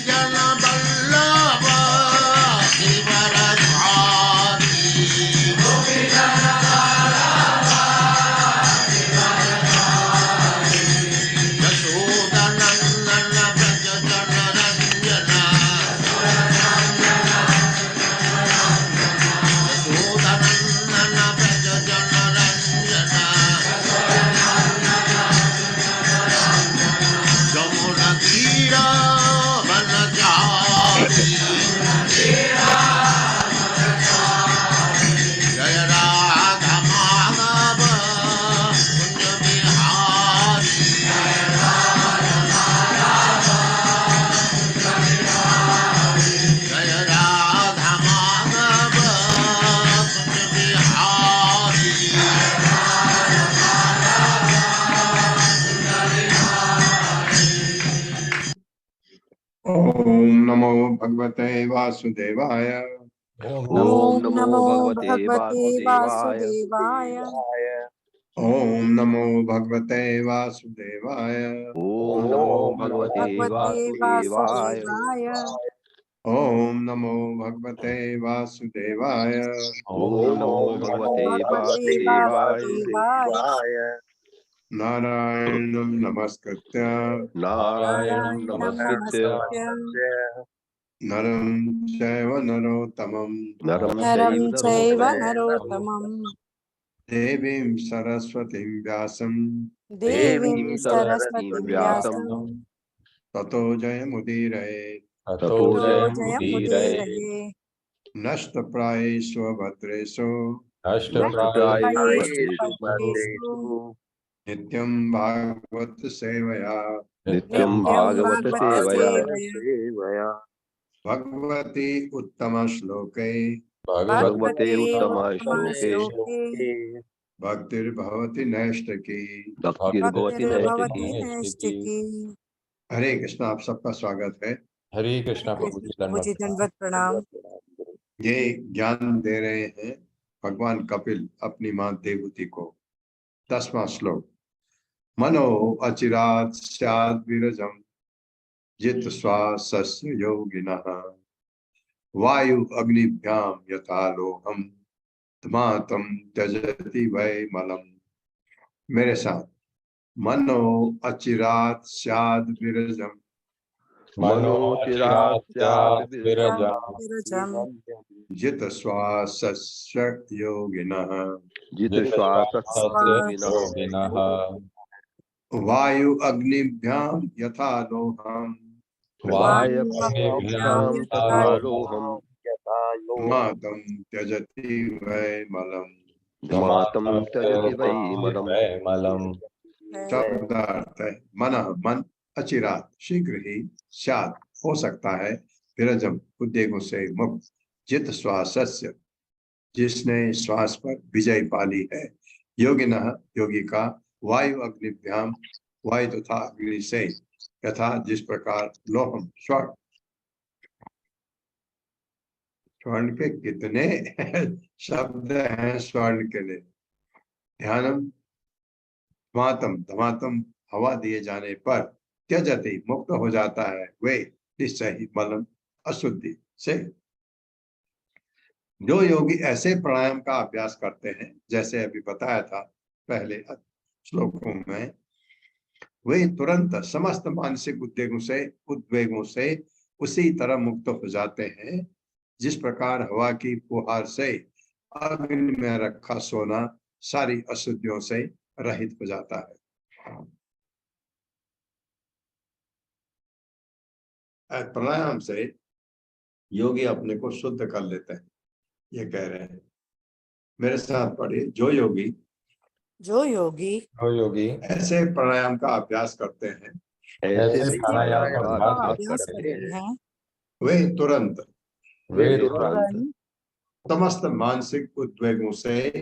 जन बल्लभ गिरधारी यशोदनंदन व्रज जन रंजन यशोदनंदन व्रज जन रंजन यमुना तीरा वनचारी जय राधा माधव कुंज बिहारी जय राधा माधव कुंज बिहारी ओम नमो भगवते वासुदेवाय। ओम नमो भगवते वासुदेवाय। ओम नमो भगवते वासुदेवाय। ओम नमो भगवते वासुदेवाय। ओम नमो भगवते वासुदेवाय। ओम नमो भगवते वासुदेवाय। नारायणं नमस्कृत्य नारायणं नमस्कृत्य नरं चैव नरोत्तमं नरं चैव नरोत्तमं देवीं सरस्वतीं व्यासं देवीं सरस्वतीं व्यासं ततो जयमुदीरये। ततो जयमुदीरये। नष्टप्रायेषु भद्रेषु नष्टप्रायेषु नित्यं भागवत सेवया नित्यं भागवत सेवया भगवती उत्तम श्लोके भगवते उत्तम श्लोके भक्तिर्भवति नैष्ठिकी। भक्तिर्भवति भक्तिर्भवति नैष्ठिकी। नैष्ठिकी। हरे कृष्ण, आप सबका स्वागत है। हरे कृष्णा प्रभु जी, मुझे दंडवत प्रणाम। ये ज्ञान दे रहे हैं भगवान कपिल अपनी मां देवहूति को। 10वां श्लोक। मनो अचिरात् स्याद् विरजम जित श्वासस्य योगिनः वायु अग्निभ्याम यथा लोहम धमातम त्यजति वै मलम। मेरे साथ। मनो अचिरात् स्याद् विरजम विरजम जित श्वासस्य योगिनः वायु अग्निभ्याम यथा लोहम मातम त्यजति वै मलम। शब्दार्थ है मन मन अचिरात शीघ्र ही शाद हो सकता है विरजम उद्वेगों से मुक्त जित श्वासस्य जिसने श्वास पर विजय पाली है योगिनः योगी का वायु अग्निभ्याम वायु तथा अग्नि से यथा जिस प्रकार लोहम स्वर्ण के कितने शब्द हैं स्वर्ण के लिए। ध्यानम धमातम धमातम हवा दिए जाने पर त्यजति मुक्त हो जाता है वे निश्चय ही मलम अशुद्धि से। जो योगी ऐसे प्राणायाम का अभ्यास करते हैं जैसे अभी बताया था पहले श्लोकों में, वे तुरंत समस्त मानसिक उद्वेगों से उसी तरह मुक्त हो जाते हैं जिस प्रकार हवा की फुहार से अग्नि में रखा सोना सारी अशुद्धियों से रहित हो जाता है। प्राणायाम से योगी अपने को शुद्ध कर लेते हैं, ये कह रहे हैं। मेरे साथ पढ़िए। जो योगी ऐसे प्राणायाम का अभ्यास करते हैं वे तुरंत समस्त मानसिक उद्वेगों से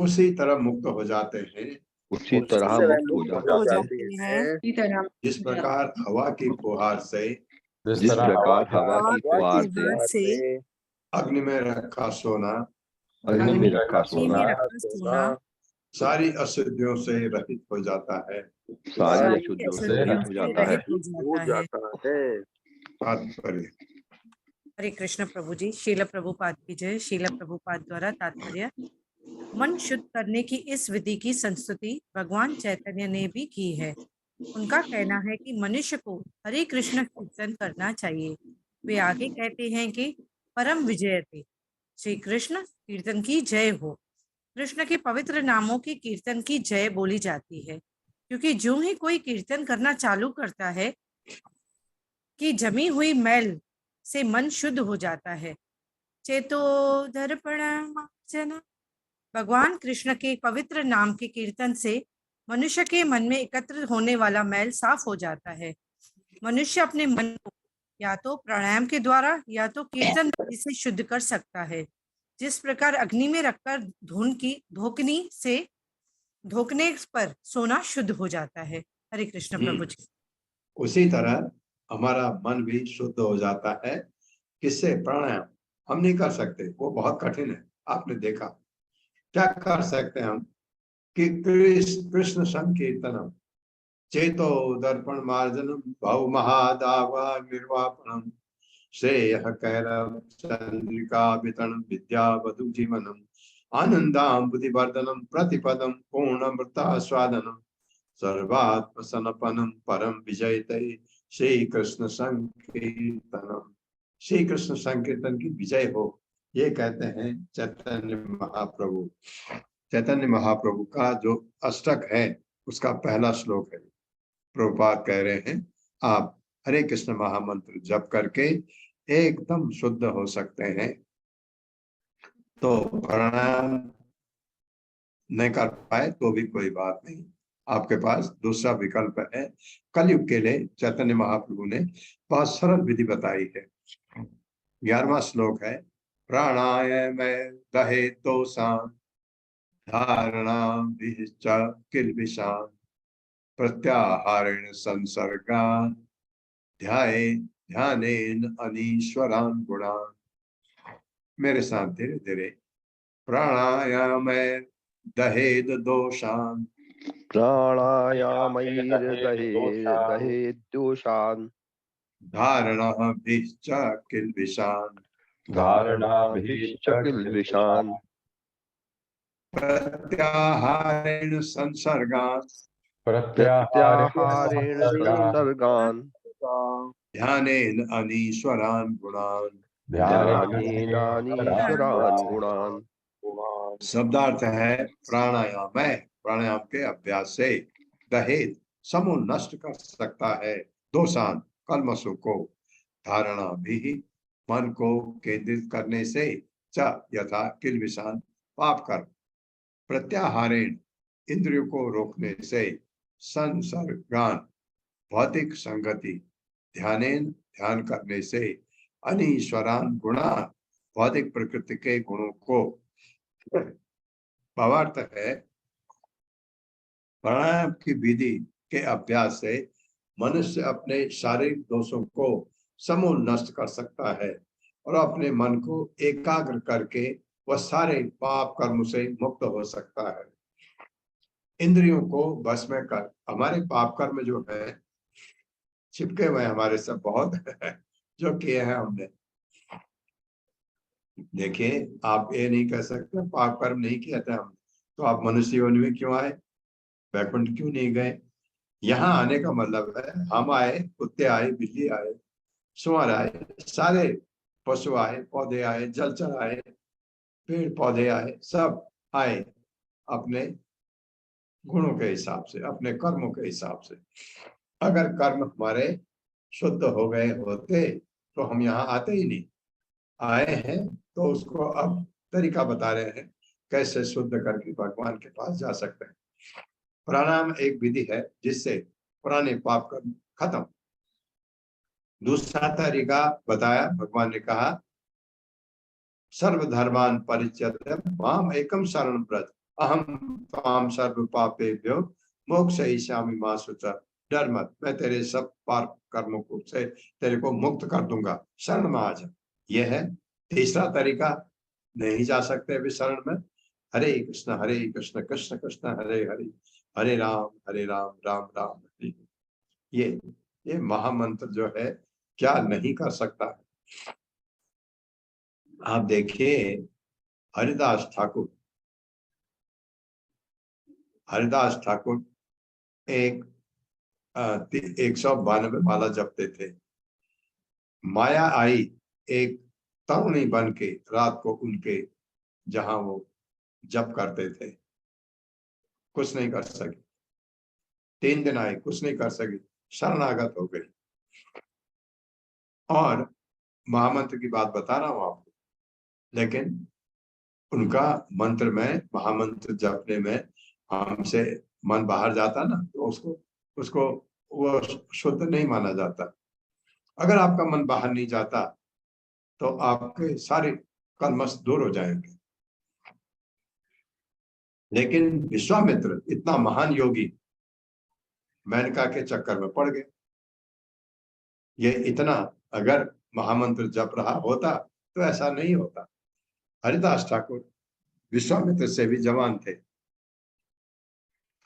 उसी तरह मुक्त हो जाते हैं जिस प्रकार हवा की फुहार से अग्नि में रखा सोना सारी अशुद्धियों से रहित हो जाता है। सारी अशुद्धियों से रहित हो जाता है। हो जाता है। तात्पर्य। हरे कृष्ण प्रभु जी। शील प्रभुपाद की जय। शील प्रभुपाद द्वारा तात्पर्य, मन शुद्ध करने की इस विधि की संस्तुति भगवान चैतन्य ने भी की है। उनका कहना है कि मनुष्य को हरे कृष्ण कीर्तन करना चाहिए। वे आगे कहते हैं कि परम विजयते, श्री कृष्ण कीर्तन की जय हो। कृष्ण के पवित्र नामों की कीर्तन की जय बोली जाती है, क्योंकि जो ही कोई कीर्तन करना चालू करता है कि जमी हुई मैल से मन शुद्ध हो जाता है। चेतो दर्पण भगवान कृष्ण के पवित्र नाम के कीर्तन से मनुष्य के मन में एकत्र होने वाला मैल साफ हो जाता है। मनुष्य अपने मन को या तो प्राणायाम के द्वारा या तो कीर्तन विधि से शुद्ध कर सकता है। जिस प्रकार अग्नि में रखकर धोकने पर सोना शुद्ध हो जाता है। हरे कृष्ण प्रभु जी। उसी तरह हमारा मन भी शुद्ध हो जाता है। किससे? प्राणायाम। हम नहीं कर सकते, वो बहुत कठिन है। आपने देखा। क्या कर सकते हैं हम? कि कृष्ण संकीर्तनम, चेतो दर्पण मार्जनम, भव महादावा निर्वापणम, श्रेय कैरव चंद्रिका वितरण विद्या वधु जीवनम, आनंदाम बुद्धिवर्धनम, प्रतिपदम पूर्णमृता स्वादनम, सर्वात्म सनपनम परम विजयते, श्री कृष्ण संकीर्तनम। श्री कृष्ण संकीर्तन की विजय हो, ये कहते हैं चैतन्य महाप्रभु। चैतन्य महाप्रभु का जो अष्टक है उसका पहला श्लोक है। प्रभुपाद कह रहे हैं आप हरे कृष्ण महामंत्र जप करके एकदम शुद्ध हो सकते हैं। तो प्राणायाम नहीं कर पाए तो भी कोई बात नहीं, आपके पास दूसरा विकल्प है। कलयुग के लिए चैतन्य महाप्रभु ने बहुत सरल विधि बताई है। 11वां श्लोक है, प्राणायाम दहे दोषान धारणा किल्बिषान प्रत्याहारेण संसर्गान ध्यानेन अनीश्वरान गुणान। मेरे साथ धीरे धीरे। प्राणायाम दहेद दोषान, प्राणायामैर्दहेद्योषान् धारणाभिश्च किल्बिषान धारणाभिश्च किल्बिषान् प्रत्याहारेण संसर्गान प्रत्याहारेण संसर्गान् ध्यानेन अनीश्वरान गुणान। ध्यानेनानीश्वरान् गुणान्। शब्दार्थ है प्राणायाम है, प्राणायाम के अभ्यास से दहेद समूह नष्ट कर सकता है, दोषान कल्मशों को, धारणा भी मन को केंद्रित करने से, च यथा किल्बिषान पाप कर्म, प्रत्याहारेण इंद्रियों को रोकने से, संसर्गान भौतिक संगति, ध्यानेन ध्यान करने से, अनीश्वरान गुणा भौतिक प्रकृति के गुणों को। भावार्थ है प्राणायाम की विधि के अभ्यास से मनुष्य अपने शारीरिक दोषों को समूल नष्ट कर सकता है और अपने मन को एकाग्र करके वह सारे पाप कर्म से मुक्त हो सकता है। इंद्रियों को बस में कर, हमारे पाप कर्म जो है छिपके हुए हमारे सब बहुत है जो किए हैं हमने। देखिए, आप ये नहीं कह सकते पाप कर्म नहीं किया था हमने, तो आप मनुष्य योनि में क्यों आए? वैकुंठ क्यों नहीं गए? यहाँ आने का मतलब है हम आए, कुत्ते आए, बिल्ली आए, सुअर आए, सारे पशु आए, पौधे आए, जलचर आए, पेड़ पौधे आए, सब आए अपने गुणों के हिसाब से, अपने कर्मों के हिसाब से। अगर कर्म हमारे शुद्ध हो गए होते तो हम यहाँ आते ही नहीं। आए हैं तो उसको अब तरीका बता रहे हैं कैसे शुद्ध करके भगवान के पास जा सकते हैं। प्राणायाम एक विधि है जिससे पुराने पाप कर्म खत्म। दूसरा तरीका बताया, भगवान ने कहा सर्वधर्मान परित्यज्य माम एकम शरणं व्रज अहम त्वाम सर्व पापेभ्यो मोक्षयिष्यामि मा शुचः। डर मत, मैं तेरे सब पाप कर्मों को से तेरे को मुक्त कर दूंगा, शरण में आ जा। यह है तीसरा तरीका। नहीं जा सकते अभी शरण में हरे कृष्ण कृष्ण कृष्ण हरे हरे, हरे राम राम राम हरे। ये महामंत्र जो है क्या नहीं कर सकता। आप देखिए हरिदास ठाकुर एक 192 माला जपते थे। माया आई एक तरुणी बन के रात को उनके जहां वो जप करते थे, कुछ नहीं कर सके। 3 दिन आए, कुछ नहीं कर सकी, शरणागत हो गई। और महामंत्र की बात बता रहा हूं आपको, लेकिन उनका मंत्र में, महामंत्र जपने में हमसे मन बाहर जाता ना, तो उसको वो शुद्ध नहीं माना जाता। अगर आपका मन बाहर नहीं जाता तो आपके सारे कलमश दूर हो जाएंगे। लेकिन विश्वामित्र इतना महान योगी मेनका के चक्कर में पड़ गए। ये इतना, अगर महामंत्र जप रहा होता तो ऐसा नहीं होता। हरिदास ठाकुर विश्वामित्र से भी जवान थे।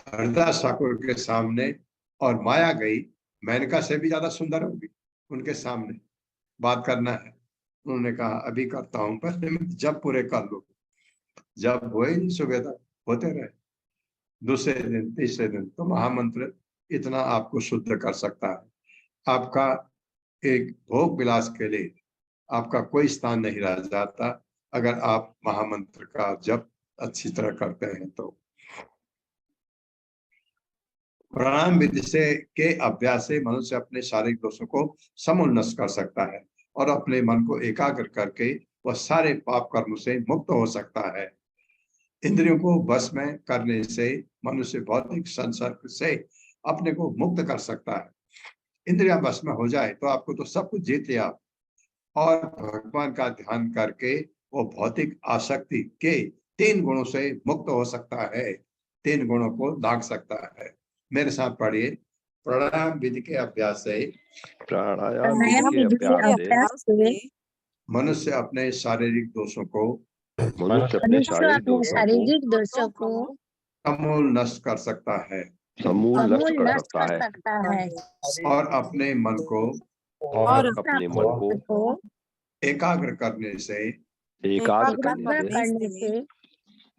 हरिदास ठाकुर के सामने, और माया गई मेनका से भी ज्यादा सुंदर होगी उनके सामने, बात करना है। उन्होंने कहा अभी करता हूं, पहले मैं जब पूरे कर लो। जब हुए नहीं, सुबह तक होते रहे, दूसरे दिन तीसरे दिन, तो महामंत्र इतना आपको शुद्ध कर सकता है। आपका एक भोग विलास के लिए आपका कोई स्थान नहीं रह जाता अगर आप महामंत्र का जप अच्छी तरह करते हैं तो। प्राणायाम विधि से के अभ्यास से मनुष्य अपने शारीरिक दोषों को समूल नष्ट कर सकता है और अपने मन को एकाग्र करके वह सारे पाप कर्म से मुक्त हो सकता है। इंद्रियों को वश में करने से मनुष्य भौतिक संसर्ग से अपने को मुक्त कर सकता है। इंद्रिया वश में हो जाए तो आपको तो सब कुछ जीत लिया। और भगवान का ध्यान करके वो भौतिक आसक्ति के 3 गुणों से मुक्त हो सकता है, 3 गुणों को लाग सकता है। मेरे साथ पढ़िए। प्राणायाम विधि के अभ्यास से प्राणायाम विधि के अभ्यास से मनुष्य अपने शारीरिक दोषों को मनुष्य अपने शारीरिक दोषों को समूल नष्ट कर सकता है समूल नष्ट कर सकता है और अपने मन को एकाग्र करने से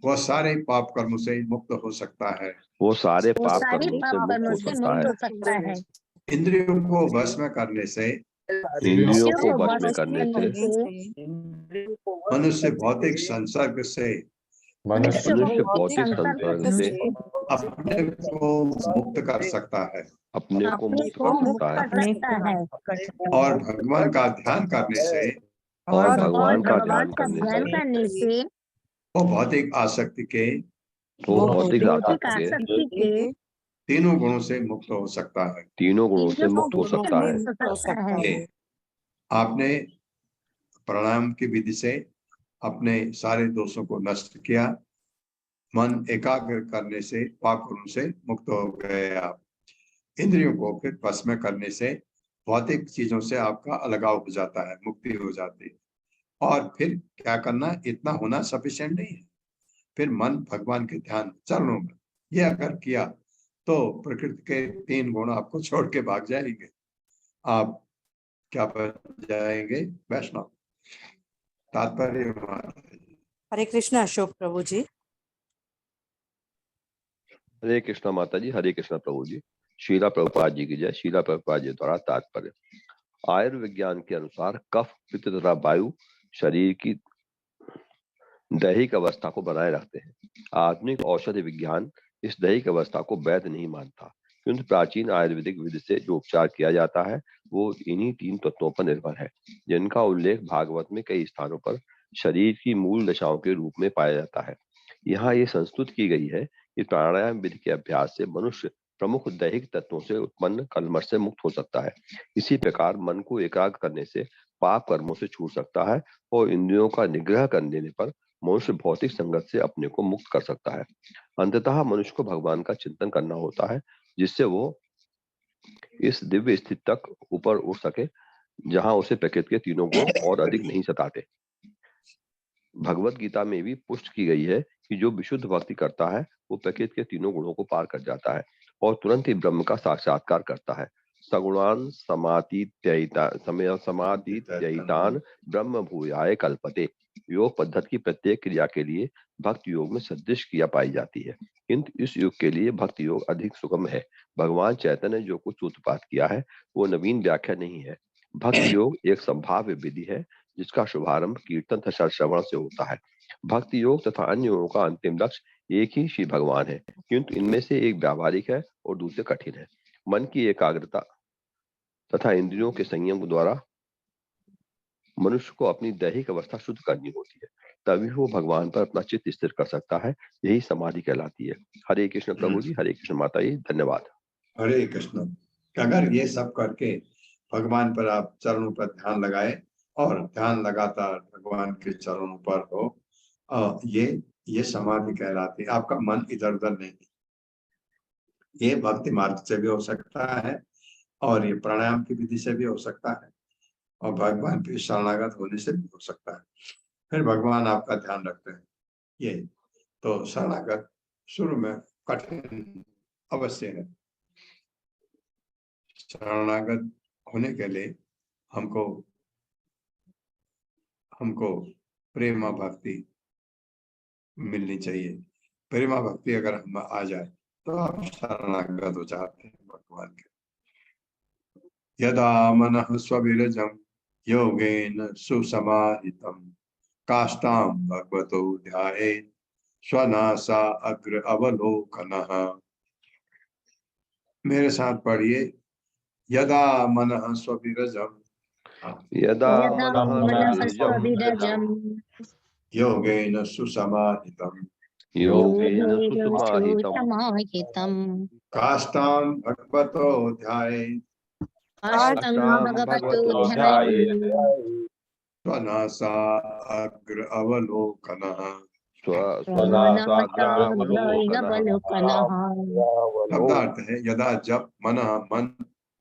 वह सारे पाप कर्म से मुक्त हो सकता है। वो सारे पाप कर्मों से मुक्त हो सकता है। इंद्रियों को वश में करने से मनुष्य भौतिक संसर्ग से अपने को मुक्त कर सकता है और भगवान का ध्यान करने से वो भौतिक आसक्ति के 3 गुणों से मुक्त हो सकता है। आपने प्राणायाम की विधि से अपने सारे दोषों को नष्ट किया, मन एकाग्र करने से पाप कर्म से मुक्त हो गए आप। इंद्रियों को फिर वश में करने से भौतिक चीजों से आपका अलगाव हो जाता है, मुक्ति हो जाती है। और फिर क्या करना, इतना होना सफिशिएंट नहीं है, फिर मन भगवान के ध्यान चरणों में, ये अगर किया तो प्रकृति के 3 गुण आपको छोड़ के भाग जाएंगे। आप क्या बन जाएंगे? वैष्णव। तात्पर्य। हरे कृष्ण अशोक प्रभु जी। हरे कृष्ण माता जी, हरे कृष्ण प्रभु जी। शीला प्रभुपाद जी की जय। शीला प्रभुपाद जी द्वारा तात्पर्य। आयुर्विज्ञान के अनुसार कफ, पित्त तथा वायु शरीर की दैहिक अवस्था को बनाए रखते हैं। आधुनिक औषधि विज्ञान इस दैहिक अवस्था को वैध नहीं मानता, किंतु प्राचीन आयुर्वेदिक विधि से जो उपचार किया जाता है वो इन्हीं 3 तत्वों पर निर्भर है, जिनका उल्लेख भागवत में कई स्थानों पर शरीर की मूल दशाओं के रूप में पाया जाता है। यहाँ ये संस्तुत की गई है कि प्राणायाम विधि के अभ्यास से मनुष्य प्रमुख दैहिक तत्वों से उत्पन्न कलमश से मुक्त हो सकता है। इसी प्रकार मन को एकाग्र करने से पाप कर्मों से छूट सकता है और इंद्रियों का निग्रह कर देने पर मनुष्य भौतिक संगत से अपने को मुक्त कर सकता है। अंततः मनुष्य को भगवान का चिंतन करना होता है, जिससे वो इस दिव्य स्थिति तक ऊपर उठ सके जहां उसे प्रकृति के 3 गुण और अधिक नहीं सताते। भगवत गीता में भी पुष्ट की गई है कि जो विशुद्ध भक्ति करता है वो प्रकृति के तीनों गुणों को पार कर जाता है और तुरंत ही ब्रह्म का साक्षात्कार करता है। सगुणान समातीत्यैतान ब्रह्म भूयाय कल्पते। योग पद्धति की प्रत्येक क्रिया के लिए भक्ति योग में सदृश क्रिया पाई जाती है, किंतु इस युग के लिए भक्ति योग अधिक सुगम है। भगवान चैतन्य जो कुछ सूत्रपात किया है वो नवीन व्याख्या नहीं है। भक्ति योग एक संभाव्य विधि है जिसका शुभारंभ कीर्तन तथा श्रवण से होता है। भक्ति योग तथा अन्य योगों का अंतिम लक्ष्य एक ही श्री भगवान है, किंतु इनमें से एक व्यावहारिक है और दूसरे कठिन है। मन की एकाग्रता तथा इंद्रियों के संयम द्वारा मनुष्य को अपनी दैहिक अवस्था शुद्ध करनी होती है, तभी वो भगवान पर अपना चित्त स्थिर कर सकता है। यही समाधि कहलाती है। हरे कृष्ण प्रभु जी, हरे कृष्ण माता जी, धन्यवाद। हरे कृष्ण। अगर ये सब करके भगवान पर आप चरणों पर ध्यान लगाए और ध्यान लगातार भगवान के चरणों पर हो, ये समाधि कहलाती है। आपका मन इधर उधर नहीं। ये भक्ति मार्ग से भी हो सकता है और ये प्राणायाम की विधि से भी हो सकता है और भगवान के शरणागत होने से भी हो सकता है। फिर भगवान आपका ध्यान रखते हैं। ये तो शरणागत शुरू में कठिन अवश्य है। शरणागत होने के लिए हमको प्रेमा भक्ति मिलनी चाहिए। प्रेमा भक्ति अगर हम आ जाए तो आप शरणागत हो जाते हैं भगवान के। यदा मनः स्वविरजम योगेन सुसमाहितम काष्ठां भगवतो ध्यायेत् स्वनासा अग्र अवलोकनः। मेरे साथ पढ़िए। यदा मनः स्वविरजम यदा मनः स्वविरजम् योगेन सुसमाहितम योगेन सुसमाहितम् समाहितम् काष्ठां भगवतो ध्यायेत् भगवतो ध्यायेत् स्वनासा अग्र अवलोकनः। शब्दार्थ है यदा जब मन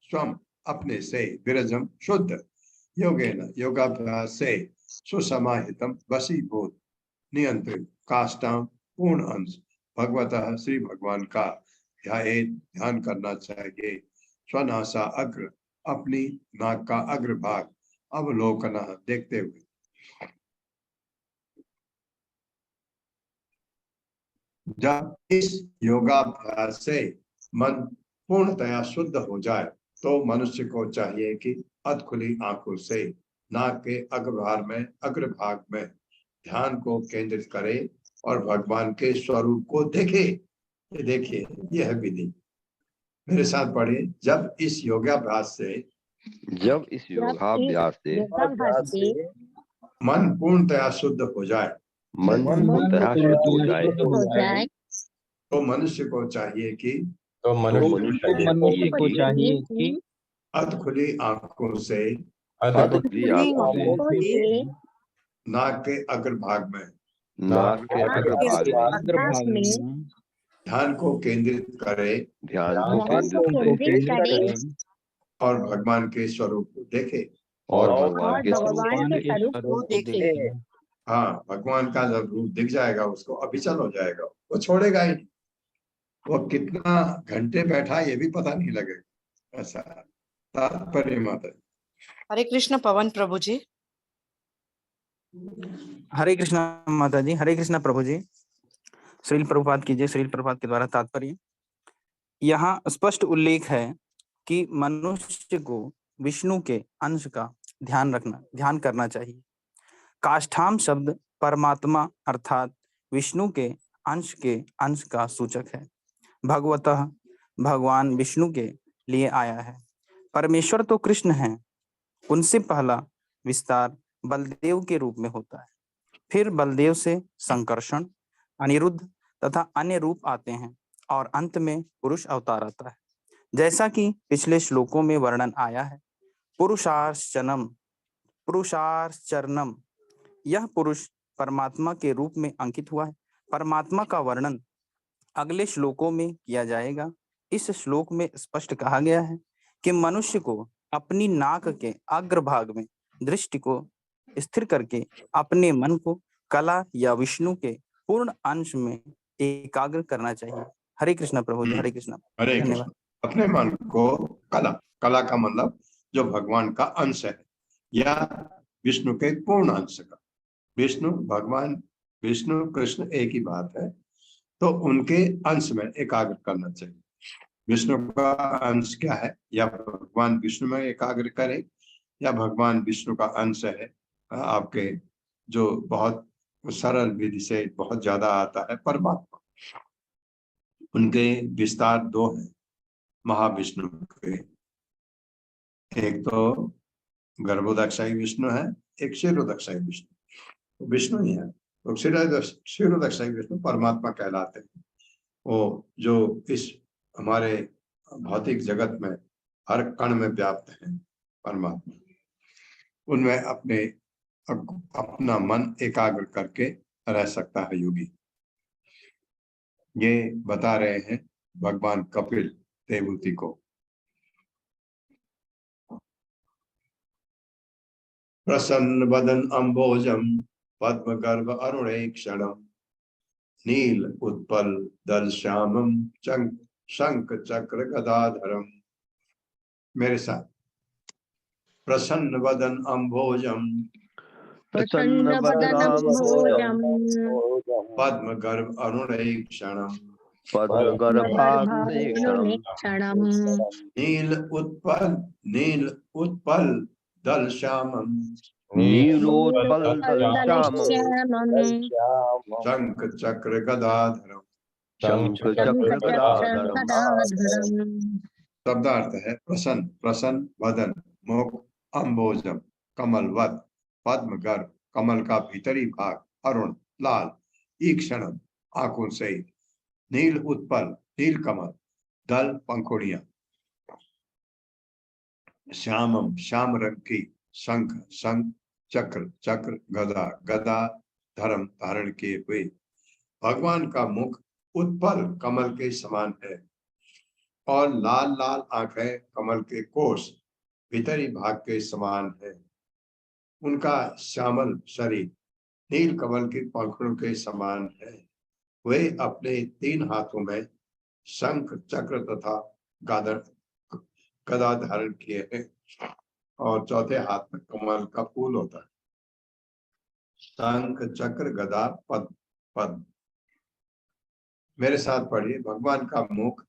स्वम अपने से विरजम शुद्ध योगेन योगाभ्यास से सुसमाहितम वशीभूत नियंत्रित काष्ठां पूर्ण अंश भगवतः श्री भगवान का ध्यान करना चाहिए। स्वनासा अग्र अपनी नाक का अग्रभाग अवलोकन देखते हुए। जब इस योगाभ्यास से मन पूर्णतया शुद्ध हो जाए तो मनुष्य को चाहिए कि अधखुली आंखों से नाक के अग्रभाग में ध्यान को केंद्रित करे और भगवान के स्वरूप को देखे। ये देखिए, यह है विधि। मेरे साथ पढ़िए। जब इस योगाभ्यास से मन पूर्णतया शुद्ध हो जाए तो मनुष्य को चाहिए कि अधखुली आंखों से नाक के अग्रभाग में ध्यान को केंद्रित करे और भगवान के स्वरूप को देखे। हाँ, भगवान का जब रूप दिख जाएगा उसको अभिचल हो जाएगा, वो छोड़ेगा ही नहीं। वो कितना घंटे बैठा ये भी पता नहीं लगेगा। ऐसा तात्पर्य माता। हरे कृष्ण पवन प्रभु जी। हरे कृष्णा माता जी। हरे कृष्णा प्रभु जी। श्रील प्रभुपाद कीजिए। श्रील प्रभुपाद के द्वारा तात्पर्य। यहाँ स्पष्ट उल्लेख है कि मनुष्य को विष्णु के अंश का ध्यान करना चाहिए। काष्ठाम शब्द परमात्मा अर्थात विष्णु के अंश का सूचक है। भगवतः भगवान विष्णु के लिए आया है। परमेश्वर तो कृष्ण है, उनसे पहला विस्तार बलदेव के रूप में होता है। फिर बलदेव से संकर्षण, अनिरुद्ध तथा अन्य रूप आते हैं और अंत में पुरुष अवतार आता है। जैसा कि पिछले श्लोकों में वर्णन आया है, पुरुषार्चरणम, यह पुरुष परमात्मा के रूप में अंकित हुआ है। परमात्मा का वर्णन अगले श्लोकों में किया जाएगा। इस श्लोक में स्पष्ट कहा गया है कि मनुष्य को अपनी नाक के अग्रभाग में दृष्टि को स्थिर करके अपने मन को कला या विष्णु के पूर्ण अंश में एकाग्र करना चाहिए। हरे कृष्णा प्रभु जी, हरे कृष्णा। हरे कृष्ण। धन्यवाद। अपने मन को कला, कला का मतलब जो भगवान का अंश है या विष्णु के पूर्ण अंश का। विष्णु भगवान, विष्णु कृष्ण एक ही बात है, तो उनके अंश में एकाग्र करना चाहिए। विष्णु का अंश क्या है, या भगवान विष्णु में एकाग्र करे या भगवान विष्णु का अंश है आपके, जो बहुत सरल विधि से बहुत ज्यादा आता है, परमात्मा। उनके विस्तार दो हैं महाविष्णु के, एक तो गर्भोदक्षाई विष्णु है, एक क्षीरोदक्षाई विष्णु। विष्णु ही है, तो क्षीरोदक्षाई विष्णु परमात्मा कहलाते हैं। वो जो इस हमारे भौतिक जगत में हर कण में व्याप्त है परमात्मा, उनमें अपना मन एकाग्र करके रह सकता है योगी। ये बता रहे हैं भगवान कपिल देवहूति को। प्रसन्न वदन अम्बोजम पद्म गर्भ अरुणेक्षणम नील उत्पल दल श्यामम शंख चक्र गदाधरम। मेरे साथ, प्रसन्न वदन अम्बोजम प्रसन्न वदनं भोजं पद्म गर्भ अरुणेक्षणम पद्मगर्भारुणेक्षणं नील उत्पल दल श्यामम नीलोत्पलदलश्यामं शंख चक्र गदाधरम। शङ्खचक्रगदाधरम्। शब्दार्थ है प्रसन्न, प्रसन्न वदन मुख, अम्बोजम कमलवत, पद्म गर्भ कमल का भीतरी भाग, अरुण लाल, ईक्षण आंखों से, नील उत्पल नील कमल, दल पंखुड़ियां, श्यामम श्याम रंग की, शंख शंख, चक्र चक्र, गदा गदा धर्म धारण किए हुए। भगवान का मुख उत्पल कमल के समान है और लाल लाल आंखें कमल के कोष भीतरी भाग के समान है। उनका श्यामल शरीर नील कमल के पंखुड़ों के समान है। वे अपने 3 हाथों में शंख चक्र तथा गदा धारण किए हैं और चौथे हाथ में कमल का फूल होता है। शंख चक्र गदा पद्म पद्म। मेरे साथ पढ़िए, भगवान का मुख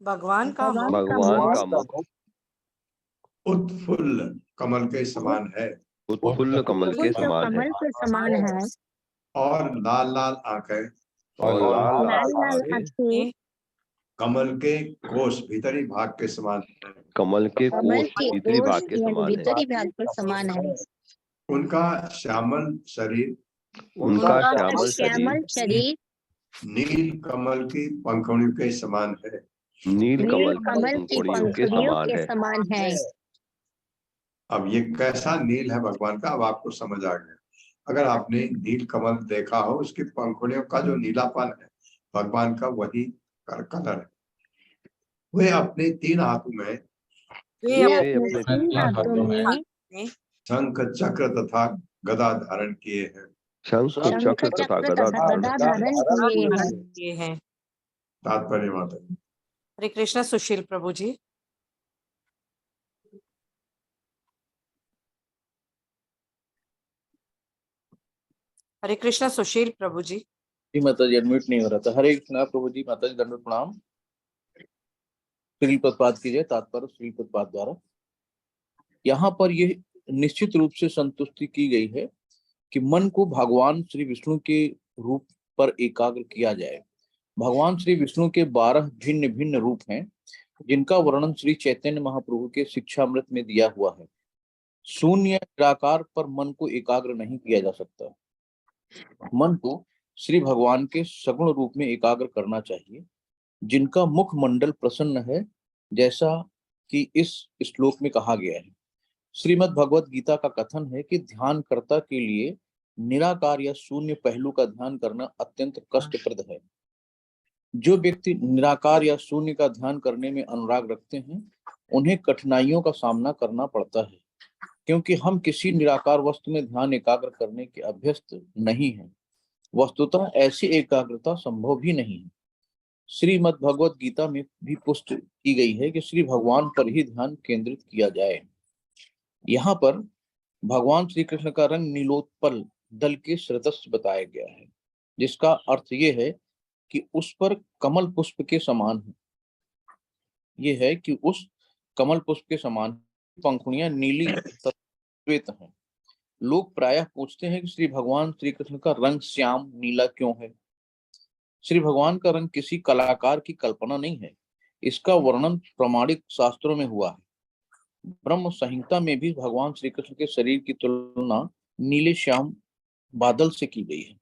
भगवान का मुख भगवान का मुख उत्फुल्ल कमल के समान है उत्फुल्ल कमल के समान है कमल के समान है और लाल लाल आंखें और लाल लाल लाल लाल आंखें आंखें कमल के कोष भीतरी भाग के समान है। कमल के कमल कोष के भीतरी कोष भाग के यानी समान है। भीतरी भाग के समान है। उनका श्यामल शरीर उनका उनका श्यामल शरीर श्यामल शरीर नील कमल की पंखुड़ियों के समान है। नील नील कमल कमल की पंखुड़ियों के पंखुड़ियों समान के है। समान है। अब ये कैसा नील है भगवान का, अब आपको समझ आ गया। अगर आपने नील कमल देखा हो, उसकी पंखुड़ियों का जो नीलापन है भगवान का, वही कलर है। वे अपने 3 हाथों में वे वे अपने अपने 3 हाथों में शंख चक्र तथा गदा धारण किए हैं। शंख शंख चक्र तथा चक्र गदा तथा धारण गदा किए हैं। धारण किए हैं। ये हैं। तात्पर्य माता जी। हरे कृष्णा सुशील प्रभु जी। हरे कृष्णा सुशील प्रभु जी। जी माता जी, एडमिट नहीं हो रहा था। हरे कृष्णा प्रभु जी, माता जी दंडवत प्रणाम। श्रील प्रभुपाद की जय। तात्पर्य श्रील प्रभुपाद द्वारा यहाँ पर यह निश्चित रूप से संतुष्टि की गई है कि मन को भगवान श्री विष्णु के रूप पर एकाग्र किया जाए। भगवान श्री विष्णु के 12 भिन्न भिन्न रूप हैं, जिनका वर्णन श्री चैतन्य महाप्रभु के शिक्षामृत में दिया हुआ है। शून्य निराकार पर मन को एकाग्र नहीं किया जा सकता। मन को श्री भगवान के सगुण रूप में एकाग्र करना चाहिए, जिनका मुख मंडल प्रसन्न है, जैसा कि इस श्लोक में कहा गया है। श्रीमद् भगवत गीता का कथन है कि ध्यानकर्ता के लिए निराकार या शून्य पहलू का ध्यान करना अत्यंत कष्टप्रद है। जो व्यक्ति निराकार या शून्य का ध्यान करने में अनुराग रखते हैं, उन्हें कठिनाइयों का सामना करना पड़ता है। क्योंकि हम किसी निराकार वस्तु में ध्यान एकाग्र करने के अभ्यस्त नहीं हैं। वस्तुतः ऐसी एकाग्रता संभव भी नहीं है। श्रीमद् भगवत गीता में भी पुष्टि की गई है कि श्री भगवान पर ही ध्यान केंद्रित किया जाए। यहाँ पर भगवान श्री कृष्ण का रंग नीलोत्पल दल के सदृश बताया गया है, जिसका अर्थ ये है कि उस पर कमल पुष्प के समान है। ये है कि उस कमल पुष्प के समान पंखुड़ियां नीली तथा श्वेत हैं। लोग प्रायः पूछते हैं कि श्री भगवान श्री कृष्ण का रंग श्याम नीला क्यों है। श्री भगवान का रंग किसी कलाकार की कल्पना नहीं है। इसका वर्णन प्रमाणिक शास्त्रों में हुआ है। ब्रह्म संहिता में भी भगवान श्री कृष्ण के शरीर की तुलना नीले श्याम बादल से की गई है।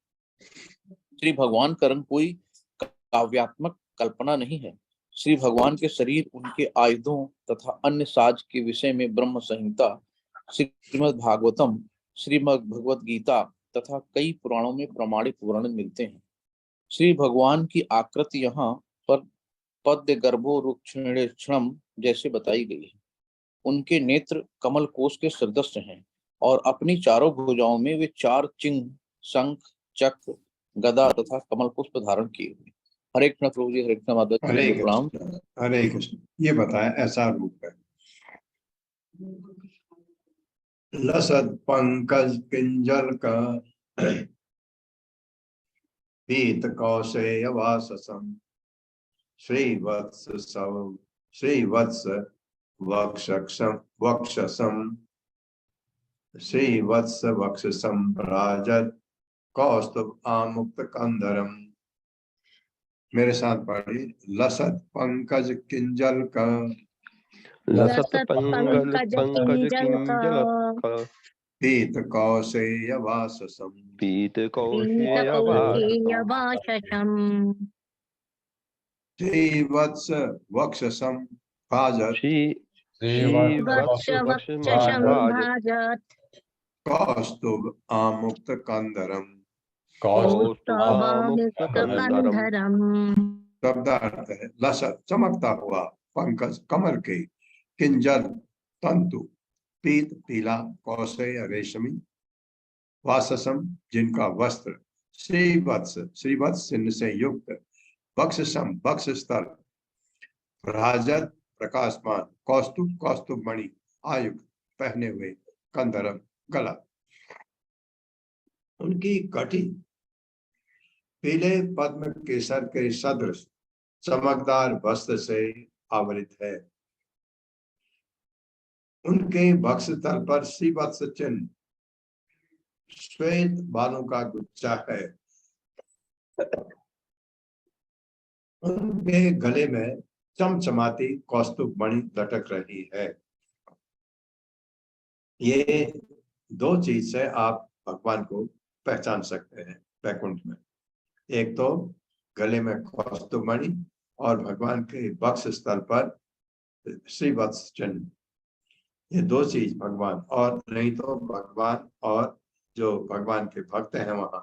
श्री भगवान का रंग कोई काव्यात्मक कल्पना नहीं है। श्री भगवान के शरीर, उनके आयुधों तथा अन्य साज के विषय में ब्रह्म संहिता, श्रीमद् भागवतम, श्रीमद् भगवत गीता तथा कई पुराणों में प्रमाणिक वर्णन मिलते हैं। श्री भगवान की आकृति यहाँ पर पद्य गर्भो रुक्षणम जैसे बताई गई है। उनके नेत्र कमल कोश के सदृश हैं और अपनी चारों भुजाओं में वे 4 चिन्ह, शंख, चक्र, गदा तथा कमल पुष्प धारण किए हुए। हरे कृष्ण प्रभु जी, हरे कृष्ण माता जी, हरे प्रणाम। कृष्ण, हरे कृष्ण। ये बताया ऐसा रूप है। लसत पंकज पिंजल का पीत कौशेय वाससम श्रीवत्स सव श्रीवत्स वक्षसम श्रीवत्स वक्षसम भ्राजत कौस्तुभ आमुक्त कंदरम। मेरे साथ पढ़ी। लसत पंकज किंजल का लसत लसत पंकज पंकज पंकज किंजल का किंजल पीत कौशेय वाससम पीत पीत कौशेय कौशेय वाससं वाससं श्रीवत्स वक्षसम भाजत श्री वक्ष श्रीवत्स वक्षसं वक्षभाज भाजत कौस्तुभ आमुक्त कंदरम। कौस्तुभामुक्त कौस्तुभमुक्त कंदरम। कंधरम। शब्दार्थ है लसत चमकता हुआ, पंकज कमल के, किंजल तंतु, पीत पीला, कौशेय रेशमी, वाससम जिनका वस्त्र, श्रीवत्स श्रीवत्स चिन्ह से युक्त, बक्षसम बक्ष स्थल, राजत प्रकाशमान, कौस्तुभ कौस्तुभ मणि आयुक्त पहने हुए, कंधरम गला। उनकी कटी पीले पद्म केसर के सदृश चमकदार वस्त्र से आवृत है। उनके वक्षस्थल पर श्रीवत्स चिन्ह श्वेत बालों का गुच्छा है। उनके गले में चमचमाती कौस्तुभ मणि लटक रही है। ये 2 चीज से आप भगवान को पहचान सकते हैं वैकुंठ में। एक तो गले में कौस्तुभ मणि और भगवान के वक्ष स्थल पर श्रीवत्स चिन्ह। ये 2 चीज भगवान, और नहीं तो भगवान और जो भगवान के भक्त हैं वहां,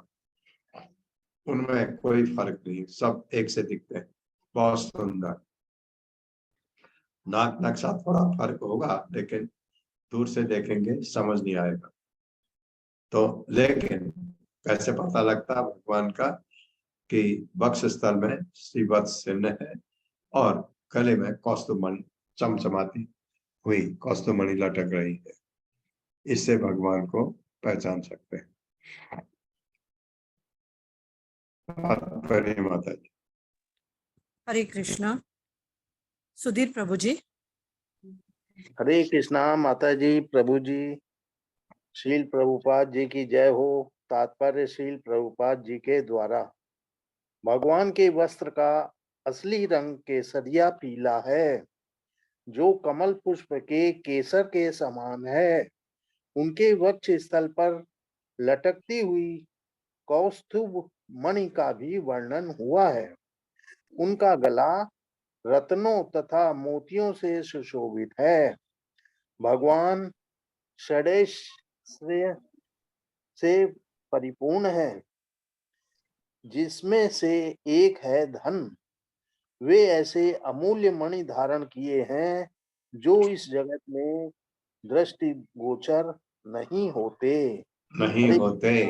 उनमें कोई फर्क नहीं, सब एक से दिखते हैं। बहुत सुंदर। नाक नक्शा थोड़ा फर्क होगा, लेकिन दूर से देखेंगे समझ नहीं आएगा। तो लेकिन कैसे पता लगता भगवान का कि वक्ष स्थल में श्रीवत्स चिन्ह है और गले में कौस्तुभमणि चमचमाती हुई कौस्तुभमणि लटक रही है। इससे भगवान को पहचान सकते हैं। माता जी। हरे कृष्णा। सुधीर प्रभु जी। हरे कृष्णा माता जी, प्रभु जी, श्रील प्रभुपाद जी की जय हो। तात्पर्य श्रील प्रभुपाद जी के द्वारा भगवान के वस्त्र का असली रंग केसरिया पीला है, जो कमल पुष्प के केसर के समान है। उनके वक्ष स्थल पर लटकती हुई कौस्तुभ मणि का भी वर्णन हुआ है। उनका गला रत्नों तथा मोतियों से सुशोभित है। भगवान षडेश से परिपूर्ण है, जिसमें से एक है धन। वे ऐसे अमूल्य मणि धारण किए हैं जो इस जगत में दृष्टि गोचर नहीं होते। नहीं हरे होते।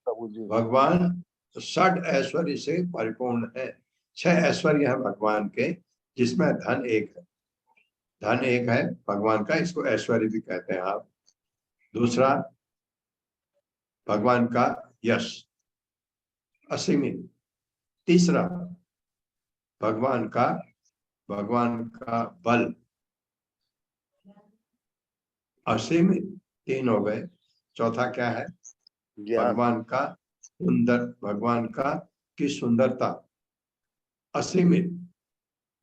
प्रभु जी। भगवान षड ऐश्वर्य से परिपूर्ण है। 6 ऐश्वर्य है भगवान के, जिसमें धन एक है। धन एक है भगवान का, इसको ऐश्वर्य भी कहते हैं आप। दूसरा भगवान का यश असीमित। तीसरा भगवान का बल असीमित। 3 हो गए। चौथा क्या है? ज्ञान। भगवान का की सुंदरता असीमित।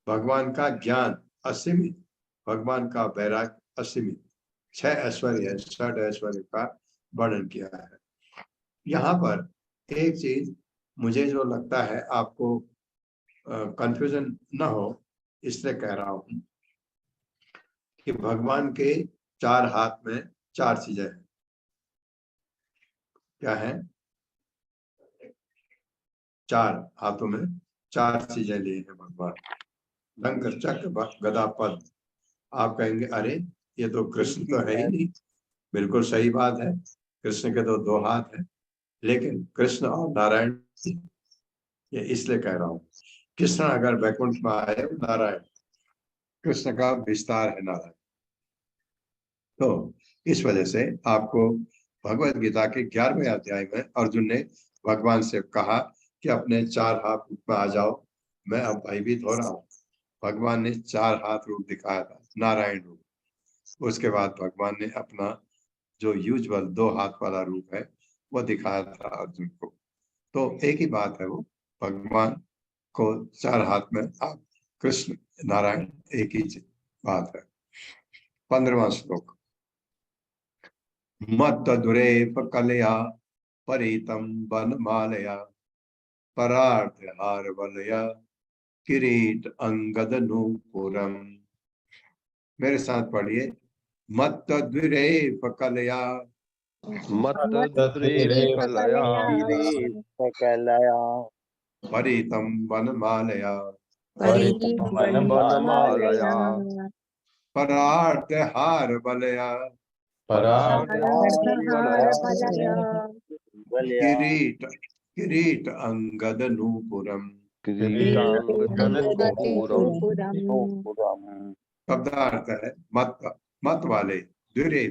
भगवान का ज्ञान असीमित। भगवान का वैराग्य असीमित। 6 ऐश्वर्य है, 6 ऐश्वर्य का वर्णन किया है। यहाँ पर एक चीज मुझे जो लगता है आपको कंफ्यूजन न हो, इसलिए कह रहा हूं कि भगवान के 4 हाथ में 4 चीजें हैं। क्या है? 4 हाथों में 4 चीजें लिए हैं भगवान। डंक चक्र गदा पद्म। आप कहेंगे अरे ये तो कृष्ण तो है ही नहीं। बिल्कुल सही बात है, कृष्ण के तो 2 हाथ हैं, लेकिन कृष्ण और नारायण, ये इसलिए कह रहा हूं। कृष्ण अगर वैकुंठ में आए, नारायण, कृष्ण का विस्तार है नारायण। तो इस वजह से आपको भगवत गीता के 11वें अध्याय में अर्जुन ने भगवान से कहा कि अपने 4 हाथ रूप में आ जाओ, मैं अब भयभीत हो रहा हूँ। भगवान ने 4 हाथ रूप दिखाया था, नारायण रूप। उसके बाद भगवान ने अपना जो यूजुअल 2 हाथ वाला रूप है वो दिखाया था अर्जुन को। तो एक ही बात है, वो भगवान को 4 हाथ में आप कृष्ण नारायण एक ही बात है। 15वां श्लोक। मत दुरेप कलया परितम वनमालया परार्थ हार वलया किरीट अंगद नूपुरम। मेरे साथ पढ़िए। मत द्विरेप कलया मत कलया सकलया परितम वनमालया वनमालया परार्थ हार वलया किरीट किरीट अंगद नूपुरम। किरीटांगदनूपुरम। शब्दार्थ है मत, मत वाले, द्विरे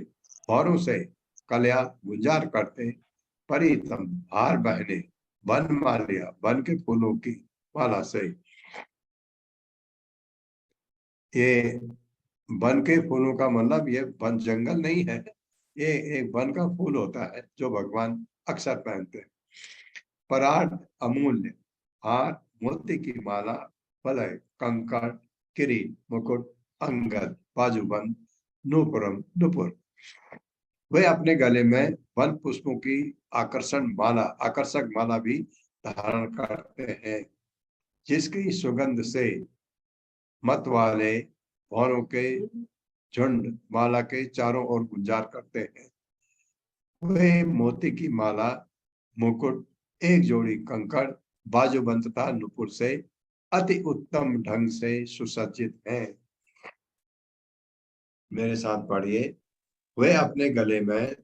भौरों से, कलया गुंजार करते, परितम हार बहने, वन मालिया वन के फूलों की माला से। ये वन के फूलों का मतलब ये वन जंगल नहीं है, ये एक वन का फूल होता है जो भगवान अक्सर पहनते हैं। परार्थ अमूल्य, हार मोती की माला, वलय कंकड़, किरीट मुकुट, अंगद बाजूबंद, नूपुरम नुपुर। वे अपने गले में वन पुष्पों की आकर्षक माला भी धारण करते हैं, जिसकी सुगंध से मत वाले भौरों के झुंड माला के चारों ओर गुंजार करते हैं। वे मोती की माला, मुकुट, एक जोड़ी कंकड़, बाजूबंद तथा नुपुर से अति उत्तम ढंग से सुसज्जित हैं। मेरे साथ पढ़िए। वे अपने गले में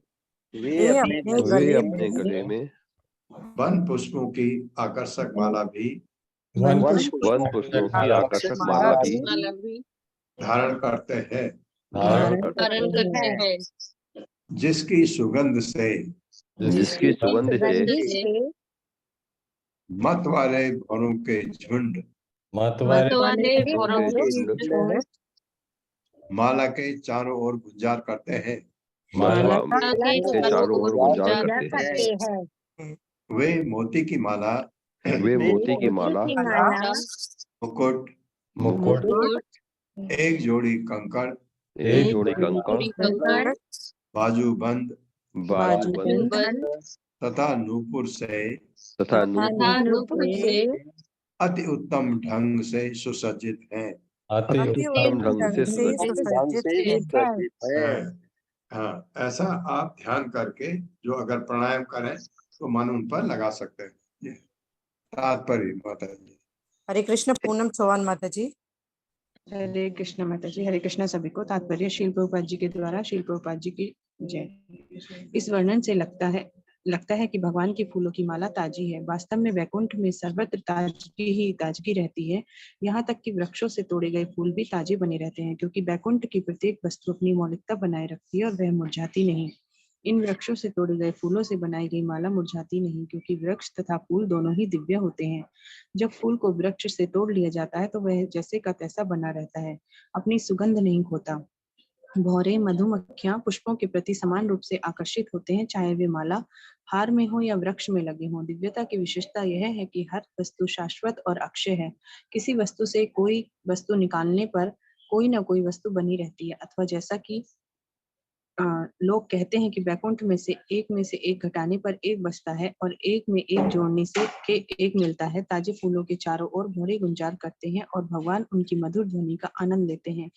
वन पुष्पों की आकर्षक माला भी वन पुष्पों की आकर्षक माला भी धारण करते हैं, हैं जिसकी सुगंध से मत वाले भौरों के झुंड माला के चारों ओर गुंजार करते हैं। वे मोती की माला, मुकुट, एक जोड़ी कंकड़, बाजूबंद तथा नूपुर से अति उत्तम ढंग से सुसज्जित हैं। हाँ, ऐसा आप ध्यान करके जो अगर प्राणायाम करें तो मन उन पर लगा सकते हैं। ये तात्पर्य माता जी। हरे कृष्ण। पूनम चौहान माता जी। हरे कृष्णा माता जी। हरे कृष्णा सभी को। तात्पर्य श्रील प्रभुपाद जी के द्वारा। श्रील प्रभुपाद जी की जय। इस वर्णन से लगता है कि भगवान के फूलों की माला ताजी है। वास्तव में वैकुंठ में सर्वत्र ताजगी ही ताजगी रहती है। यहाँ तक कि वृक्षों से तोड़े गए फूल भी ताजे बने रहते हैं, क्योंकि वैकुंठ की प्रत्येक वस्तु अपनी मौलिकता बनाए रखती है और वह मुरझाती नहीं। इन वृक्षों से तोड़े गए फूलों से बनाई गई माला मुरझाती नहीं, क्योंकि वृक्ष तथा फूल दोनों ही दिव्य होते हैं। जब फूल को वृक्ष से तोड़ लिया जाता है तो वह जैसे का तैसा बना रहता है, अपनी सुगंध नहीं खोता। भौरे मधुमक्खियां पुष्पों के प्रति समान रूप से आकर्षित होते हैं, चाहे वे माला हार में हो या वृक्ष में लगे हों। दिव्यता की विशेषता यह है कि हर वस्तु शाश्वत और अक्षय है। किसी वस्तु से कोई वस्तु निकालने पर कोई ना कोई वस्तु बनी रहती है, अथवा जैसा कि लोग कहते हैं कि वैकुंठ में से एक घटाने पर एक बचता है और एक में एक जोड़ने से के एक मिलता है। ताजे फूलों के चारों ओर भौरे गुंजार करते हैं और भगवान उनकी मधुर ध्वनि का आनंद लेते हैं।